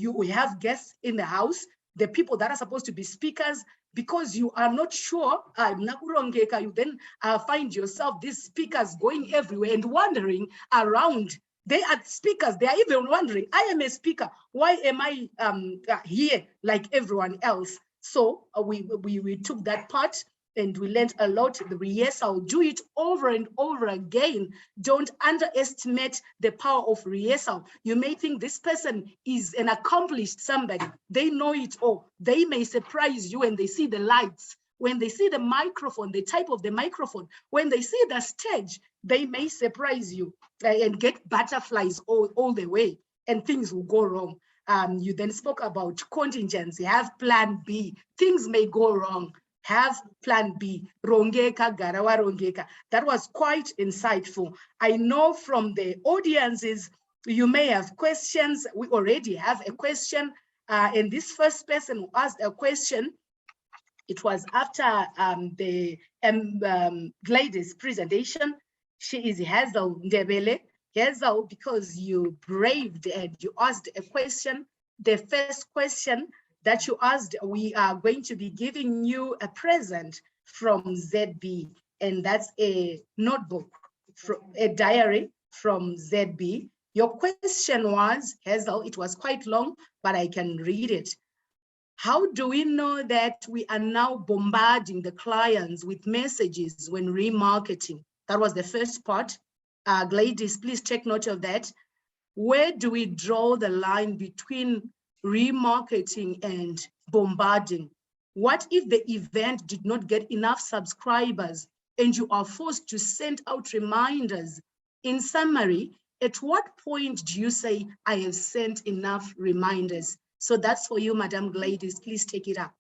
we have guests in the house, the people that are supposed to be speakers, because you are not sure, you then find yourself, these speakers going everywhere and wandering around. They are speakers, they are even wondering, I am a speaker, why am I here like everyone else? So we took that part and we learned a lot. Rehearsal, do it over and over again. Don't underestimate the power of rehearsal. You may think this person is an accomplished somebody. They know it all. They may surprise you when they see the lights, when they see the microphone, the type of the microphone, when they see the stage, they may surprise you and get butterflies all the way, and things will go wrong. You then spoke about contingency, have plan B. Things may go wrong. Have plan B. Rongeka, garawa rongeka. That was quite insightful. I know from the audiences, you may have questions. We already have a question. And this first person who asked a question, it was after the Gladys presentation. She is Hazel Ndebele. Hazel, because you braved and you asked a question, the first question that you asked, we are going to be giving you a present from ZB, and that's a notebook, a diary from ZB. Your question was, Hazel, it was quite long, but I can read it. How do we know that we are now bombarding the clients with messages when remarketing? That was the first part. Gladys, please take note of that. Where do we draw the line between remarketing and bombarding? What if the event did not get enough subscribers and you are forced to send out reminders? In summary, at what point do you say, I have sent enough reminders? So that's for you, Madam Gladys. Please take it up.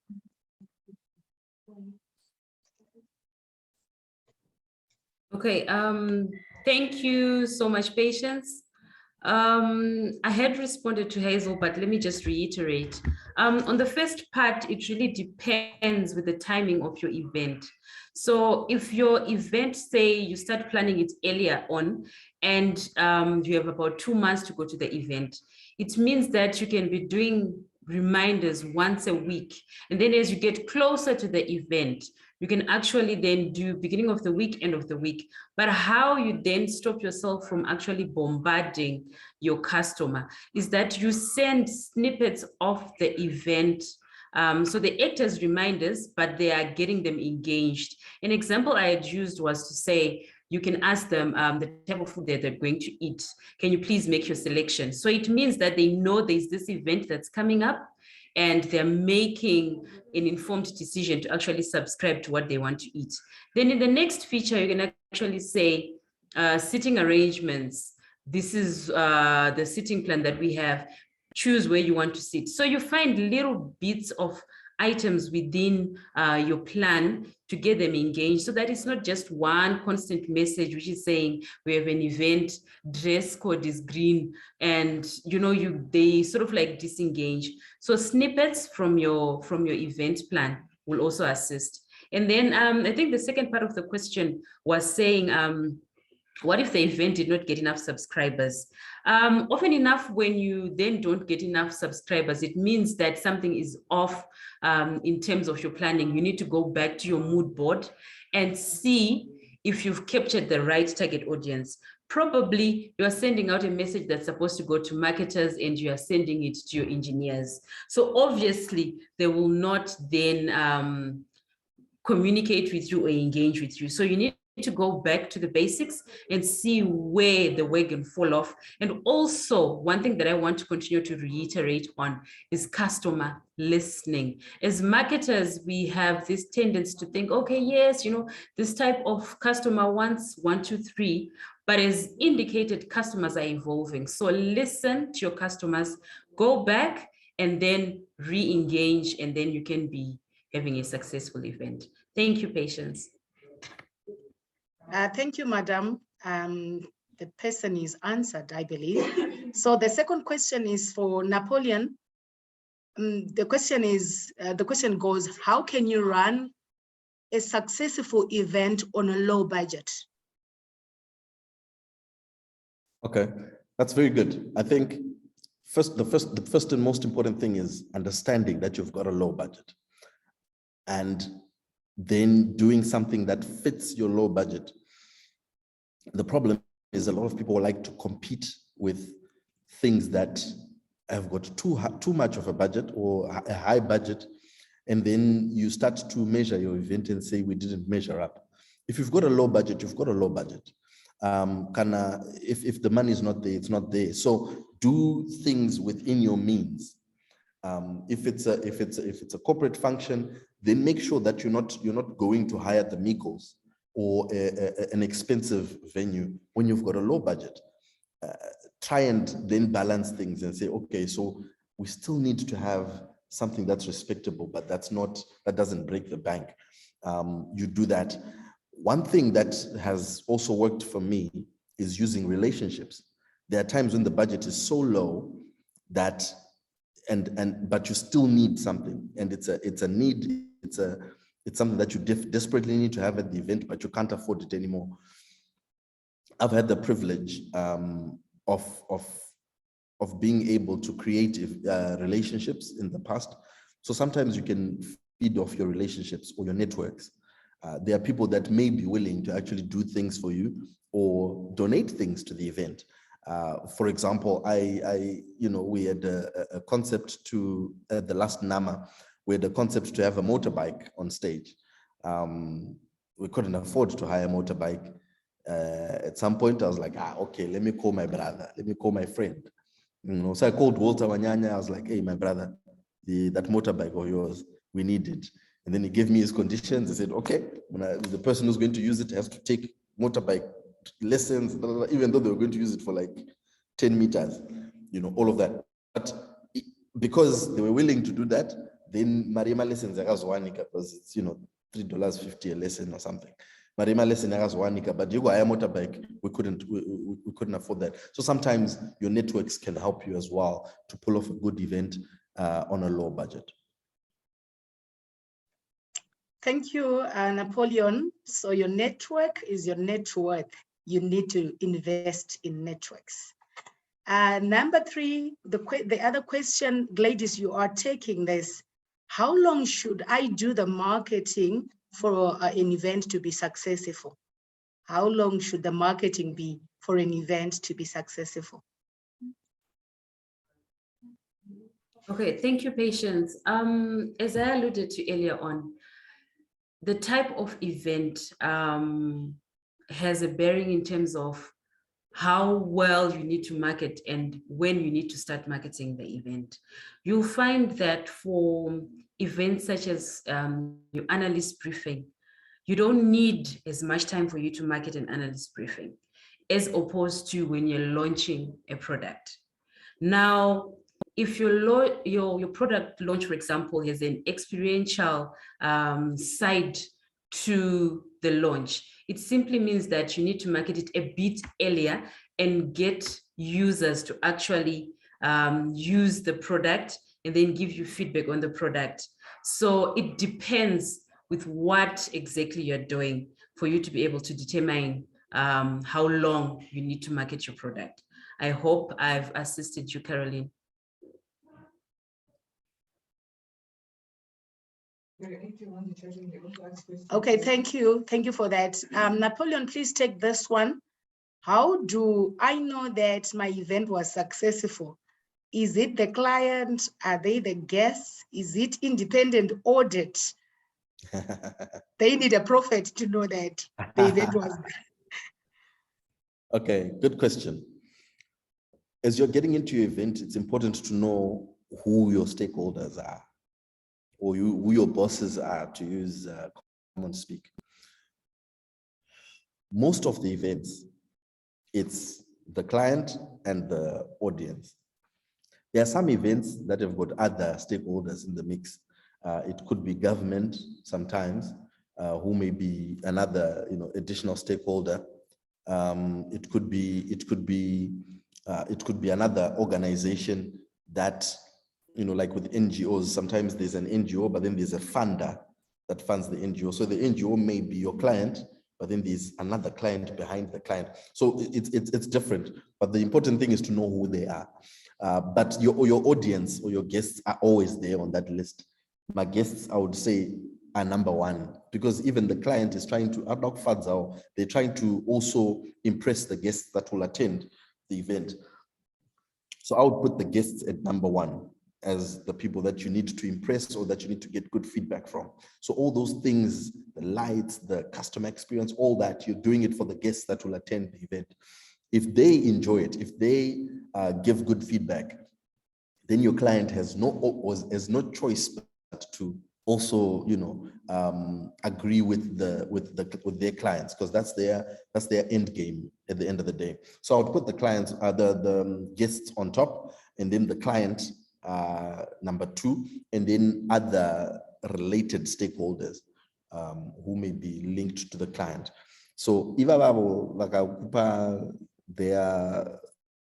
Okay, thank you so much, Patience. I had responded to Hazel, but let me just reiterate. On the first part, it really depends with the timing of your event. So if your event, say you start planning it earlier on and you have about 2 months to go to the event, it means that you can be doing reminders once a week. And then as you get closer to the event, you can actually then do beginning of the week, end of the week. But how you then stop yourself from actually bombarding your customer is that you send snippets of the event. So they act as reminders, but they are getting them engaged. An example I had used was to say, you can ask them the type of food that they're going to eat. Can you please make your selection? So it means that they know there's this event that's coming up and they're making an informed decision to actually subscribe to what they want to eat. Then in the next feature, you can actually say sitting arrangements. This is the sitting plan that we have. Choose where you want to sit. So you find little bits of items within your plan to get them engaged, so that it's not just one constant message which is saying we have an event, dress code is green, and they sort of like disengage. So snippets from your event plan will also assist. And then I think the second part of the question was saying, what if the event did not get enough subscribers? Often enough, when you then don't get enough subscribers, it means that something is off in terms of your planning. You need to go back to your mood board and see if you've captured the right target audience. Probably you are sending out a message that's supposed to go to marketers and you are sending it to your engineers. So obviously they will not then communicate with you or engage with you. So you need to go back to the basics and see where the wagon fall off. And also one thing that I want to continue to reiterate on is customer listening. As marketers, we have this tendency to think, okay, yes, this type of customer wants 1, 2, 3, but as indicated, customers are evolving. So listen to your customers, go back and then re-engage, and then you can be having a successful event. Thank you, Patience. Thank you, Madam. The person is answered, I believe. So the second question is for Napoleon. The question goes, how can you run a successful event on a low budget? Okay, that's very good. I think the first and most important thing is understanding that you've got a low budget. and then doing something that fits your low budget. The problem is a lot of people like to compete with things that have got too much of a budget or a high budget, and then you start to measure your event and say, we didn't measure up. If you've got a low budget, you've got a low budget. If the money is not there, it's not there. So do things within your means. If it's a corporate function, then make sure that you're not going to hire the Migos or an expensive venue when you've got a low budget. Try and then balance things and say, okay, so we still need to have something that's respectable, but that doesn't break the bank. You do that. One thing that has also worked for me is using relationships. There are times when the budget is so low that but you still need something, and it's a need. It's something that you desperately need to have at the event, but you can't afford it anymore. I've had the privilege of being able to create relationships in the past. So sometimes you can feed off your relationships or your networks. There are people that may be willing to actually do things for you or donate things to the event. For example, we had a concept at the last NAMA, we had a concept to have a motorbike on stage. We couldn't afford to hire a motorbike. At some point, I was like, okay, let me call my brother, let me call my friend. So I called Walter Wanyanya. I was like, hey, my brother, that motorbike of yours, we need it. And then he gave me his conditions. He said, okay, the person who's going to use it has to take motorbike lessons, blah, blah, blah, even though they were going to use it for like 10 meters, all of that. But because they were willing to do that, then Marima lessons because it's $3.50 a lesson or something. Marima lesson but you got a motorbike, we couldn't afford that. So sometimes your networks can help you as well to pull off a good event on a low budget. Thank you, Napoleon. So your network is your net worth. You need to invest in networks. Number 3, the other question, Gladys, you are taking this. How long should I do the marketing for an event to be successful? How long should the marketing be for an event to be successful? Okay, thank you, Patience. As I alluded to earlier on, the type of event has a bearing in terms of how well you need to market and when you need to start marketing the event. You'll find that for events such as your analyst briefing, you don't need as much time for you to market an analyst briefing as opposed to when you're launching a product. Now, if your product launch, for example, has an experiential side to the launch, it simply means that you need to market it a bit earlier and get users to actually use the product and then give you feedback on the product. So it depends with what exactly you're doing for you to be able to determine how long you need to market your product. I hope I've assisted you, Caroline. Okay, thank you. Thank you for that. Napoleon, please take this one. How do I know that my event was successful? Is it the client? Are they the guests? Is it independent audit? They need a prophet to know that the event was. Okay, good question. As you're getting into your event, it's important to know who your stakeholders are, or who your bosses are, to use common speak. Most of the events, it's the client and the audience. There are some events that have got other stakeholders in the mix. It could be government sometimes, who may be another additional stakeholder. It could be another organization that, like with NGOs, sometimes there's an NGO, but then there's a funder that funds the NGO. So the NGO may be your client, but then there's another client behind the client. So it's different, but the important thing is to know who they are. But your audience or your guests are always there on that list. My guests, I would say, are number one, because even the client is trying to unlock funds out. They're trying to also impress the guests that will attend the event. So I would put the guests at number one as the people that you need to impress or that you need to get good feedback from. So all those things, the lights, the customer experience, all that, you're doing it for the guests that will attend the event. If they enjoy it, if they give good feedback, then your client has no choice but to also, you know, agree with their clients, because that's their end game at the end of the day. So I would put the clients, the guests on top, and then the client number two, and then other related stakeholders who may be linked to the client. So if their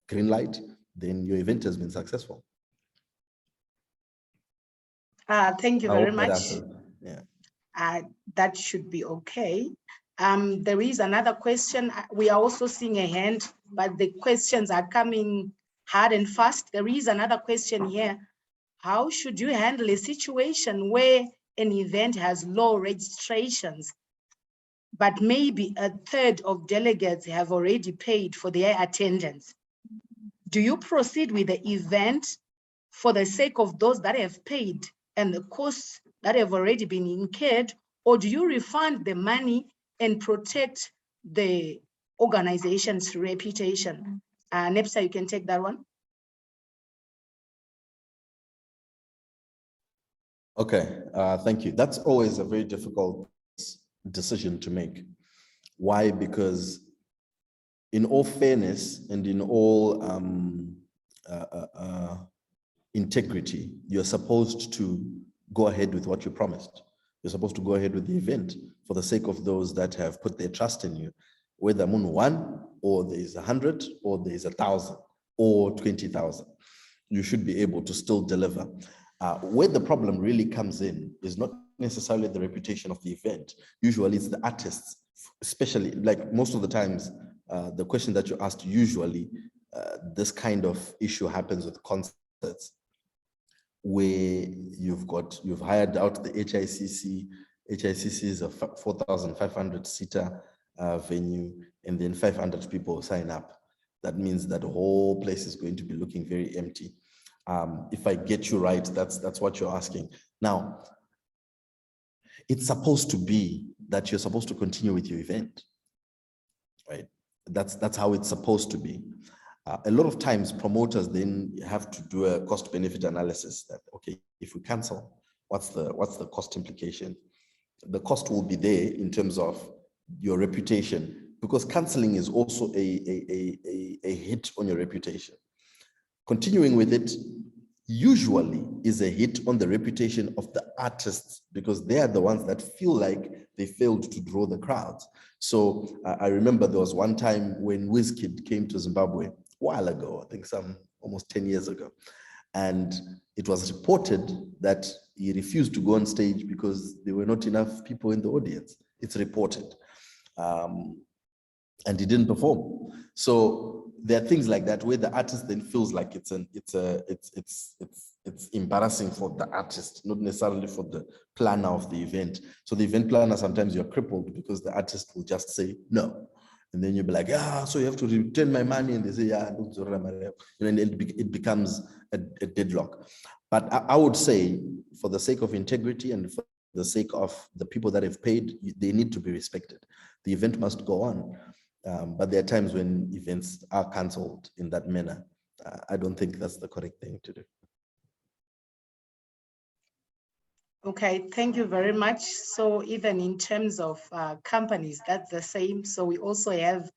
green light, then your event has been successful. Thank you very much. Yeah. That should be okay. There is another question. We are also seeing a hand, but the questions are coming hard and fast. There is another question here. How should you handle a situation where an event has low registrations, but maybe a third of delegates have already paid for their attendance? Do you proceed with the event for the sake of those that have paid and the costs that have already been incurred, or do you refund the money and protect the organization's reputation? Nepsa, you can take that one. Okay, thank you. That's always a very difficult decision to make. Why? Because in all fairness and in all integrity, you're supposed to go ahead with what you promised. You're supposed to go ahead with the event for the sake of those that have put their trust in you, whether Moon 1 or there's 100 or there's 1,000 or 20,000. You should be able to still deliver. Where the problem really comes in is not necessarily the reputation of the event. Usually it's the artists, especially like most of the times, the question that you asked, usually this kind of issue happens with concerts where you've hired out the HICC. HICC is a 4,500 seater venue, and then 500 people sign up. That means that the whole place is going to be looking very empty. If I get you right, that's what you're asking. Now, it's supposed to be that you're supposed to continue with your event, right? That's how it's supposed to be. A lot of times promoters then have to do a cost benefit analysis that, okay, if we cancel, what's the cost implication? The cost will be there in terms of your reputation, because canceling is also a hit on your reputation. Continuing with it usually is a hit on the reputation of the artists, because they are the ones that feel like they failed to draw the crowds. So I remember there was one time when Wizkid came to Zimbabwe a while ago, I think almost 10 years ago. And it was reported that he refused to go on stage because there were not enough people in the audience. It's reported. And he didn't perform. So there are things like that where the artist then feels like it's embarrassing for the artist, not necessarily for the planner of the event. So the event planner, sometimes you're crippled because the artist will just say no. And then you'll be like, so you have to return my money. And they say, and it becomes a deadlock. But I would say, for the sake of integrity and for the sake of the people that have paid, they need to be respected. The event must go on. But there are times when events are canceled in that manner. I don't think that's the correct thing to do. Okay, thank you very much. So even in terms of companies, that's the same. So we also have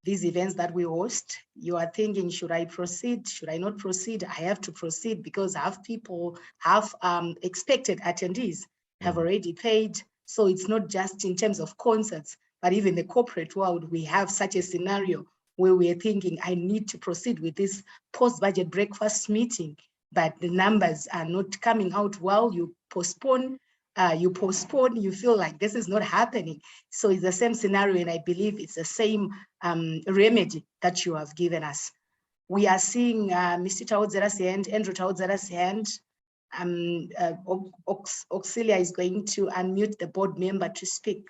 these events that we host. You are thinking, should I proceed? Should I not proceed? I have to proceed because half expected attendees have already paid. So it's not just in terms of concerts, but even the corporate world, we have such a scenario where we are thinking, I need to proceed with this post-budget breakfast meeting, but the numbers are not coming out well. You postpone, you feel like this is not happening. So it's the same scenario, and I believe it's the same remedy that you have given us. We are seeing Mr. Taudzera's hand, Andrew Taudzera's hand. Auxilia is going to unmute the board member to speak.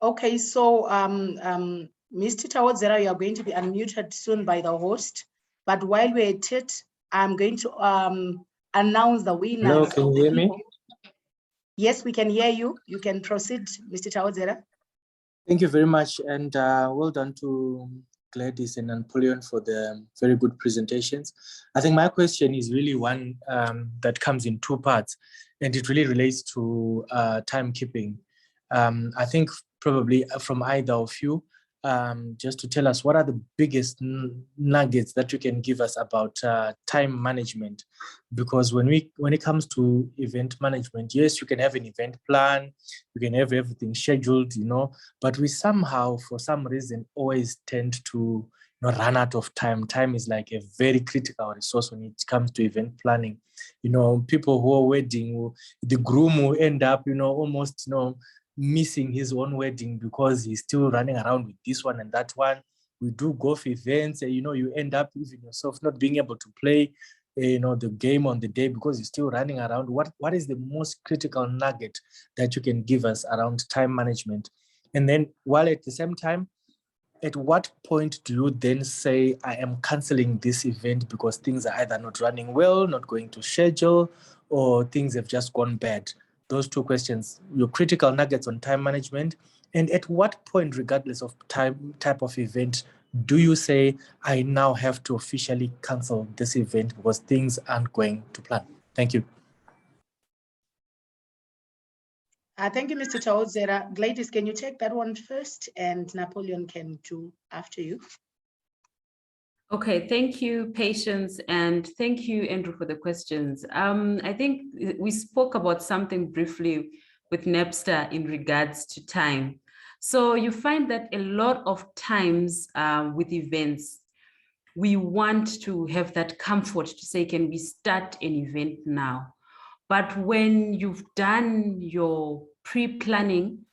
Okay, so Mr. Tawodzera, you are going to be unmuted soon by the host. But while we're at it, I'm going to announce the winners. Hello, can you hear me? Yes, we can hear you. You can proceed, Mr. Tawodzera. Thank you very much, and well done to Gladys and Napoleon for the very good presentations. I think my question is really one that comes in two parts, and it really relates to timekeeping. I think probably from either of you, just to tell us what are the biggest nuggets that you can give us about time management, because when it comes to event management, yes, you can have an event plan, you can have everything scheduled, but we somehow, for some reason, always tend to run out of time. Time is like a very critical resource when it comes to event planning. People who are wedding, the groom will end up, almost, missing his own wedding because he's still running around with this one and that one. We do golf events, you end up even yourself not being able to play, the game on the day because you're still running around. What is the most critical nugget that you can give us around time management? And then while at the same time, at what point do you then say, I am canceling this event because things are either not running well, not going to schedule, or things have just gone bad? Those two questions, your critical nuggets on time management, and at what point, regardless of type of event, do you say, I now have to officially cancel this event because things aren't going to plan? Thank you. Thank you, Mr. Tawodzera. Gladys, can you take that one first, and Napoleon can do after you? Okay, thank you, Patience, and thank you, Andrew, for the questions. I think we spoke about something briefly with Napster in regards to time. So you find that a lot of times with events, we want to have that comfort to say, can we start an event now? But when you've done your pre-planning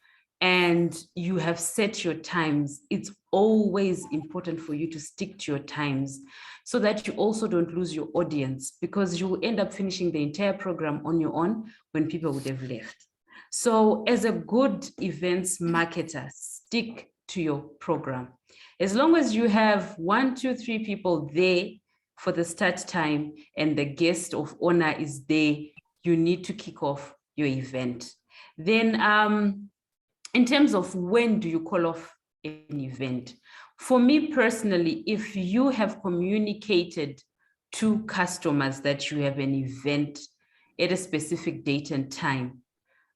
and you have set your times, it's always important for you to stick to your times so that you also don't lose your audience, because you will end up finishing the entire program on your own when people would have left. So as a good events marketer, stick to your program. As long as you have 1, 2, 3 people there for the start time and the guest of honor is there, you need to kick off your event. Then in terms of when do you call off an event? For me personally, if you have communicated to customers that you have an event at a specific date and time,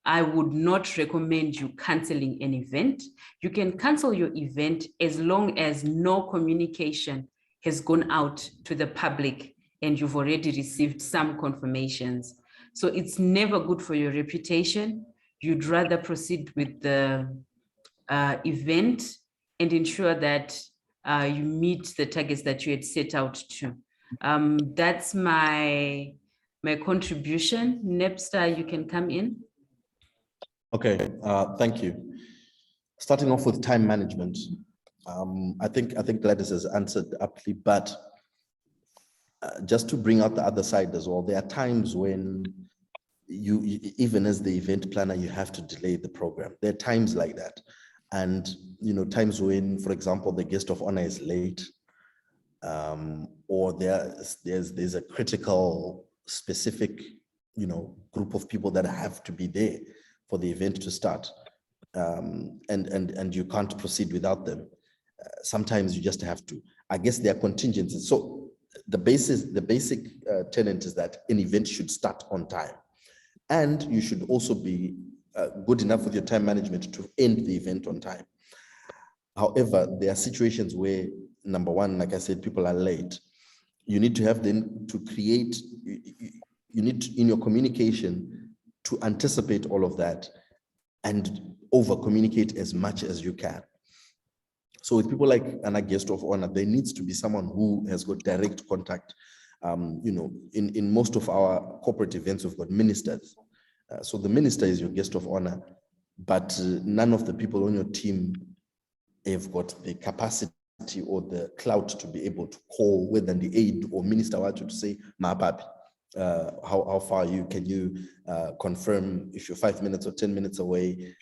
I would not recommend you canceling an event. You can cancel your event as long as no communication has gone out to the public and you've already received some confirmations. So it's never good for your reputation. You'd rather proceed with the event and ensure that you meet the targets that you had set out to. That's my contribution. Napster, you can come in. Okay, thank you. Starting off with time management, I think Gladys has answered aptly, but just to bring out the other side as well, there are times when you even as the event planner, you have to delay the program. There are times like that, and times when, for example, the guest of honor is late, or there's a critical specific group of people that have to be there for the event to start, and you can't proceed without them. Sometimes you just have to. I guess there are contingencies. So the basic tenet is that an event should start on time, and you should also be good enough with your time management to end the event on time. However, there are situations where, number one, like I said, people are late. You need to have them to create, you need to, in your communication, to anticipate all of that and over communicate as much as you can. So with people like a guest of honor, there needs to be someone who has got direct contact. You know, in most of our corporate events, we've got ministers. So the minister is your guest of honor, but none of the people on your team have got the capacity or the clout to be able to call whether the aide or minister wants to say, "Ma papi, how far are you? Can you confirm if you're 5 minutes or 10 minutes away,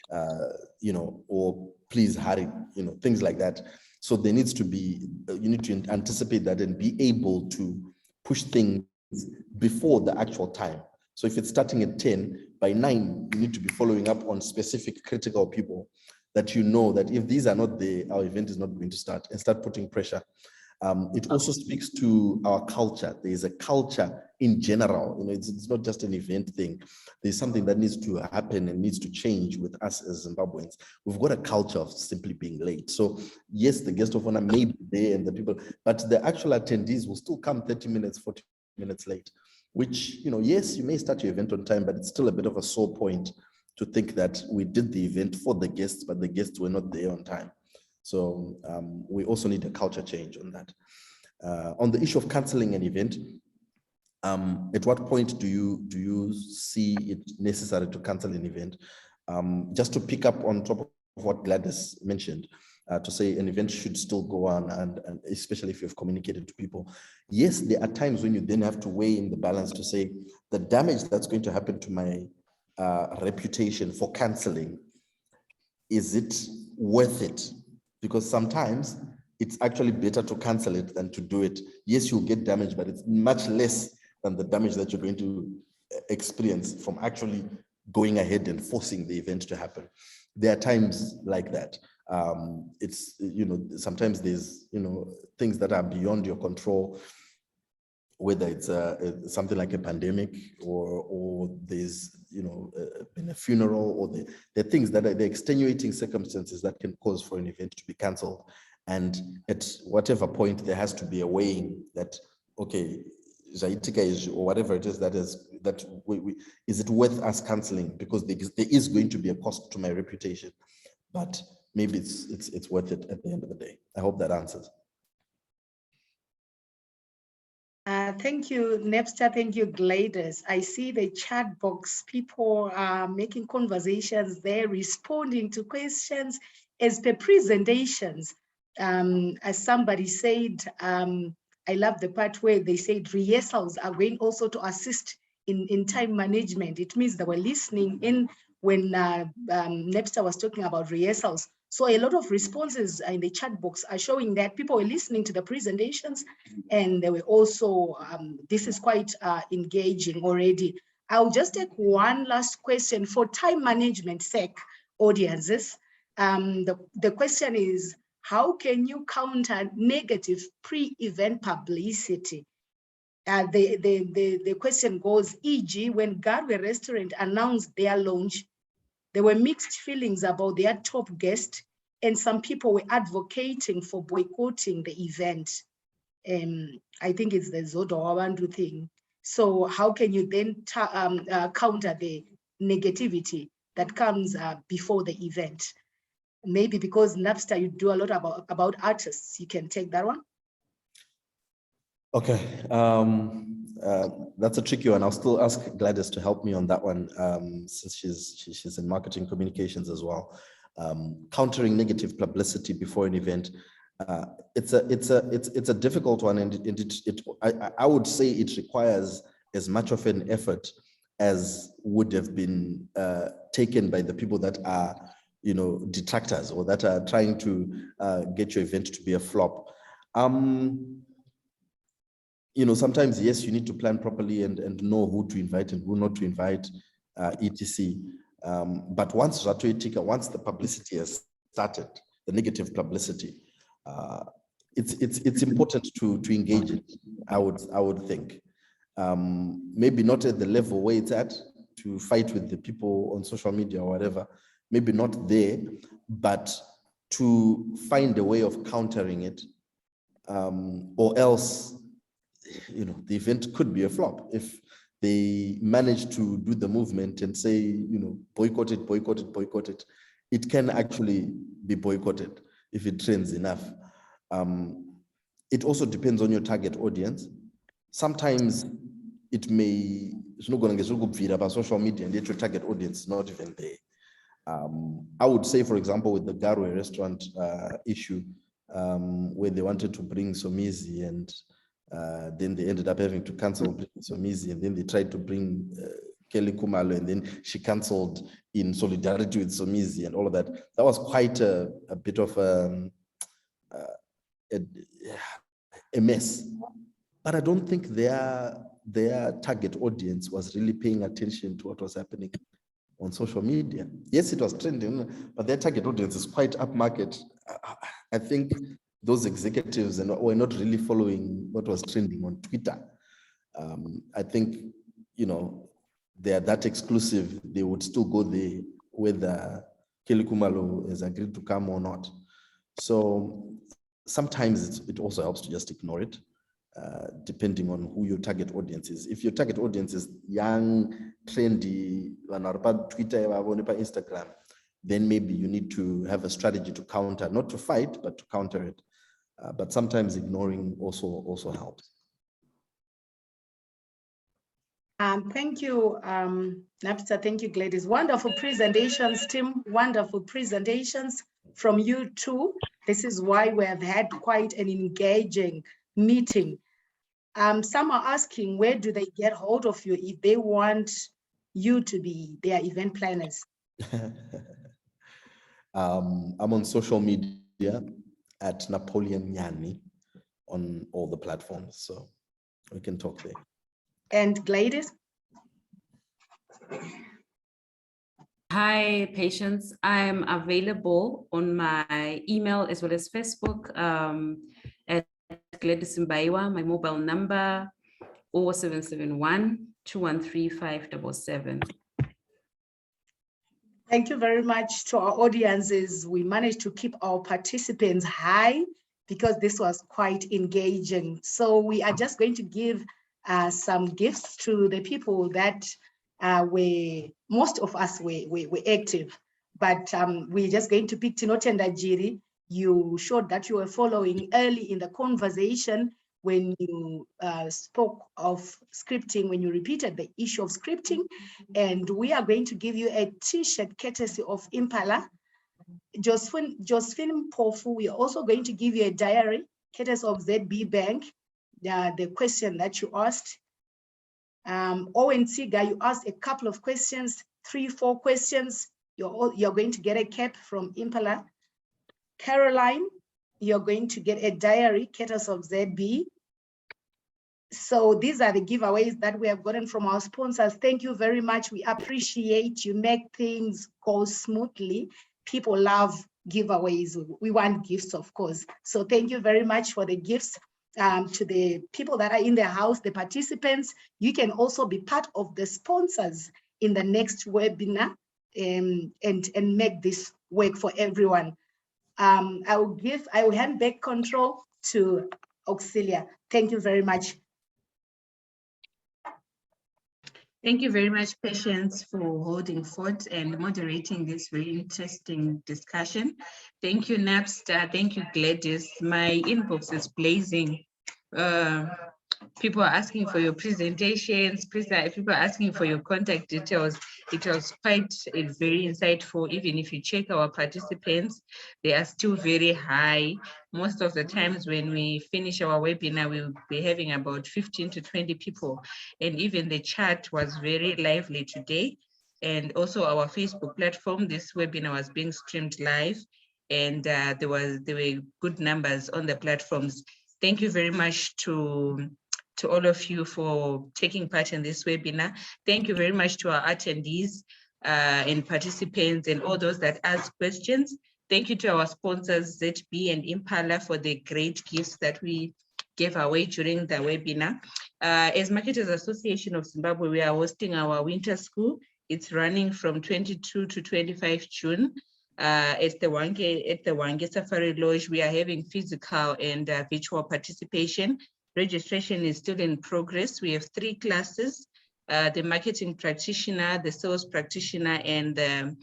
you know, or please hurry," you know, things like that. So there needs to be, you need to anticipate that and be able to push things before the actual time. So if it's starting at 10, by 9, you need to be following up on specific critical people that you know that if these are not there, our event is not going to start, and start putting pressure. It also speaks to our culture. There is a culture in general. You know, it's not just an event thing. There's something that needs to happen and needs to change with us as Zimbabweans. We've got a culture of simply being late. So yes, the guest of honor may be there and the people, but the actual attendees will still come 30 minutes, 40 minutes late, which, you know, yes, you may start your event on time, but it's still a bit of a sore point to think that we did the event for the guests, but the guests were not there on time. So we also need a culture change on that. On the issue of canceling an event, at what point do you see it necessary to cancel an event? Just to pick up on top of what Gladys mentioned, to say an event should still go on, and especially if you've communicated to people. Yes, there are times when you then have to weigh in the balance to say the damage that's going to happen to my reputation for canceling, is it worth it? Because sometimes it's actually better to cancel it than to do it. Yes, you'll get damage, but it's much less than the damage that you're going to experience from actually going ahead and forcing the event to happen. There are times like that. It's, you know, sometimes there's, you know, things that are beyond your control, whether it's something like a pandemic or there's, you know, been a funeral, or there are things that are the extenuating circumstances that can cause for an event to be cancelled. And at whatever point, there has to be a weighing that, okay, or whatever it is that is, that is it worth us cancelling? Because there is going to be a cost to my reputation, but maybe it's worth it at the end of the day. I hope that answers. Thank you, Nepster. Thank you, Gladys. I see the chat box. People are making conversations there, responding to questions as per presentations. As somebody said, I love the part where they said rehearsals are going also to assist in time management. It means that we're listening in when Nepster was talking about rehearsals. So a lot of responses in the chat box are showing that people were listening to the presentations, and they were also, this is quite engaging already. I'll just take one last question for time management sake, audiences. The question is, how can you counter negative pre-event publicity? The question goes, e.g., when Garwe Restaurant announced their launch, there were mixed feelings about their top guest, and some people were advocating for boycotting the event. I think it's the Zodo Wabandu thing. So how can you then counter the negativity that comes before the event? Maybe because Napster, you do a lot about artists. You can take that one. Okay, that's a tricky one. I'll still ask Gladys to help me on that one, since she's in marketing communications as well. Countering negative publicity before an event, it's a difficult one, and I would say it requires as much of an effort as would have been taken by the people that are, you know, detractors or that are trying to get your event to be a flop. You know, sometimes, yes, you need to plan properly and know who to invite and who not to invite, etc. But once the publicity has started, the negative publicity, it's important to engage it. I would think, maybe not at the level where it's at, to fight with the people on social media or whatever. Maybe not there, but to find a way of countering it, or else, you know, the event could be a flop. If they manage to do the movement and say, you know, boycott it, boycott it, boycott it, it can actually be boycotted if it trends enough. It also depends on your target audience. Sometimes it may, it's not going to get about social media, and yet your target audience is not even there. I would say, for example, with the Garwe restaurant issue, where they wanted to bring Somizi, and then they ended up having to cancel Somizi, and then they tried to bring Kelly Kumalo, and then she canceled in solidarity with Somizi and all of that. That was quite a bit of a mess. But I don't think their target audience was really paying attention to what was happening on social media. Yes, it was trending, but their target audience is quite upmarket. I think those executives were not really following what was trending on Twitter. I think, you know, they are that exclusive, they would still go there whether Kelly Kumalo has agreed to come or not. So sometimes it also helps to just ignore it, depending on who your target audience is. If your target audience is young, trendy, Twitter, Instagram, then maybe you need to have a strategy to counter, not to fight, but to counter it. But sometimes ignoring also helps. Thank you, Napster. Thank you, Gladys. Wonderful presentations, Tim. Wonderful presentations from you too. This is why we have had quite an engaging meeting. Some are asking, where do they get hold of you if they want you to be their event planners? I'm on social media at Napoleon Nyanhi on all the platforms, so we can talk there. And Gladys? Hi, Patience. I'm available on my email as well as Facebook at Gladys Mubaiwa. My mobile number 0771 213 577. Thank you very much to our audiences. We managed to keep our participants high because this was quite engaging. So we are just going to give some gifts to the people that most of us were active, but we're just going to pick Tinotenda Jiri. You showed that you were following early in the conversation when you spoke of scripting, when you repeated the issue of scripting, and we are going to give you a t-shirt courtesy of Impala. Josephine Pofu, we are also going to give you a diary courtesy of ZB Bank, the question that you asked. Owen Tiga, you asked a couple of questions, 3-4 questions. You're going to get a cap from Impala. Caroline, you're going to get a diary courtesy of ZB. So these are the giveaways that we have gotten from our sponsors. Thank you very much. We appreciate you make things go smoothly. People love giveaways. We want gifts, of course. So thank you very much for the gifts. To the people that are in the house, the participants, you can also be part of the sponsors in the next webinar and make this work for everyone. I will hand back control to Auxilia. Thank you very much. Thank you very much, Patience, for holding forth and moderating this very interesting discussion. Thank you, Napster. Thank you, Gladys. My inbox is blazing. People are asking for your presentations. People are asking for your contact details. It was quite very insightful. Even if you check our participants, they are still very high. Most of the times when we finish our webinar, we'll be having about 15 to 20 people. And even the chat was very lively today. And also our Facebook platform, this webinar was being streamed live, and there were good numbers on the platforms. Thank you very much to all of you for taking part in this webinar. Thank you very much to our attendees and participants and all those that asked questions. Thank you to our sponsors, ZB and Impala, for the great gifts that we gave away during the webinar. As Marketers Association of Zimbabwe, we are hosting our winter school. It's running from 22 to 25 June. At the Wange Safari Lodge, we are having physical and virtual participation. Registration is still in progress. We have 3 classes, the marketing practitioner, the sales practitioner, and the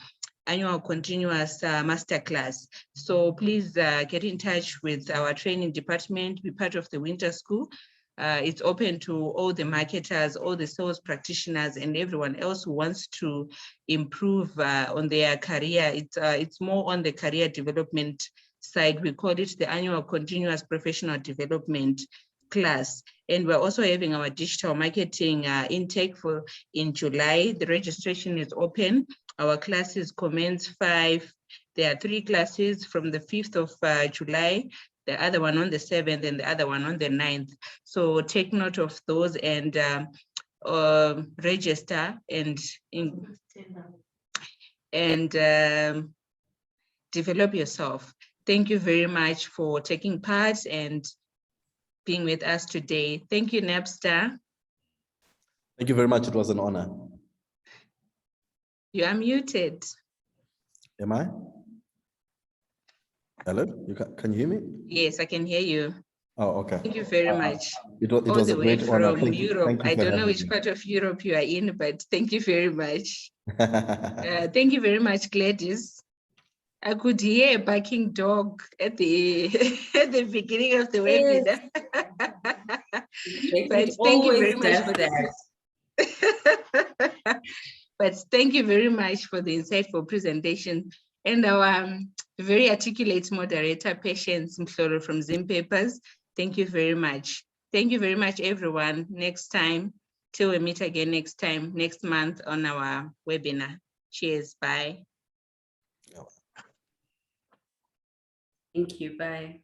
annual continuous masterclass. So please get in touch with our training department, be part of the winter school. It's open to all the marketers, all the sales practitioners, and everyone else who wants to improve on their career. It's more on the career development side. We call it the annual continuous professional development class. And we're also having our digital marketing intake in July. The registration is open. Our classes commence 5. There are 3 classes from the 5th of July, the other one on the 7th, and the other one on the 9th. So take note of those and register and develop yourself. Thank you very much for taking part and being with us today. Thank you, Napster. Thank you very much. It was an honor. You are muted. Am I? Hello? Can you hear me? Yes, I can hear you. Oh, okay. Thank you very much. It All was the a way great honor. from Europe. Thank you I for don't know having which me. part of Europe you are in, but thank you very much. Thank you very much, Gladys. I could hear a barking dog at the at the beginning of the webinar. But thank you very much for that. But thank you very much for the insightful presentation. And our very articulate moderator, Patience Mhlolo from Zimpapers. Thank you very much. Thank you very much, everyone. Next time, till we meet again next month on our webinar. Cheers, bye. Thank you, bye.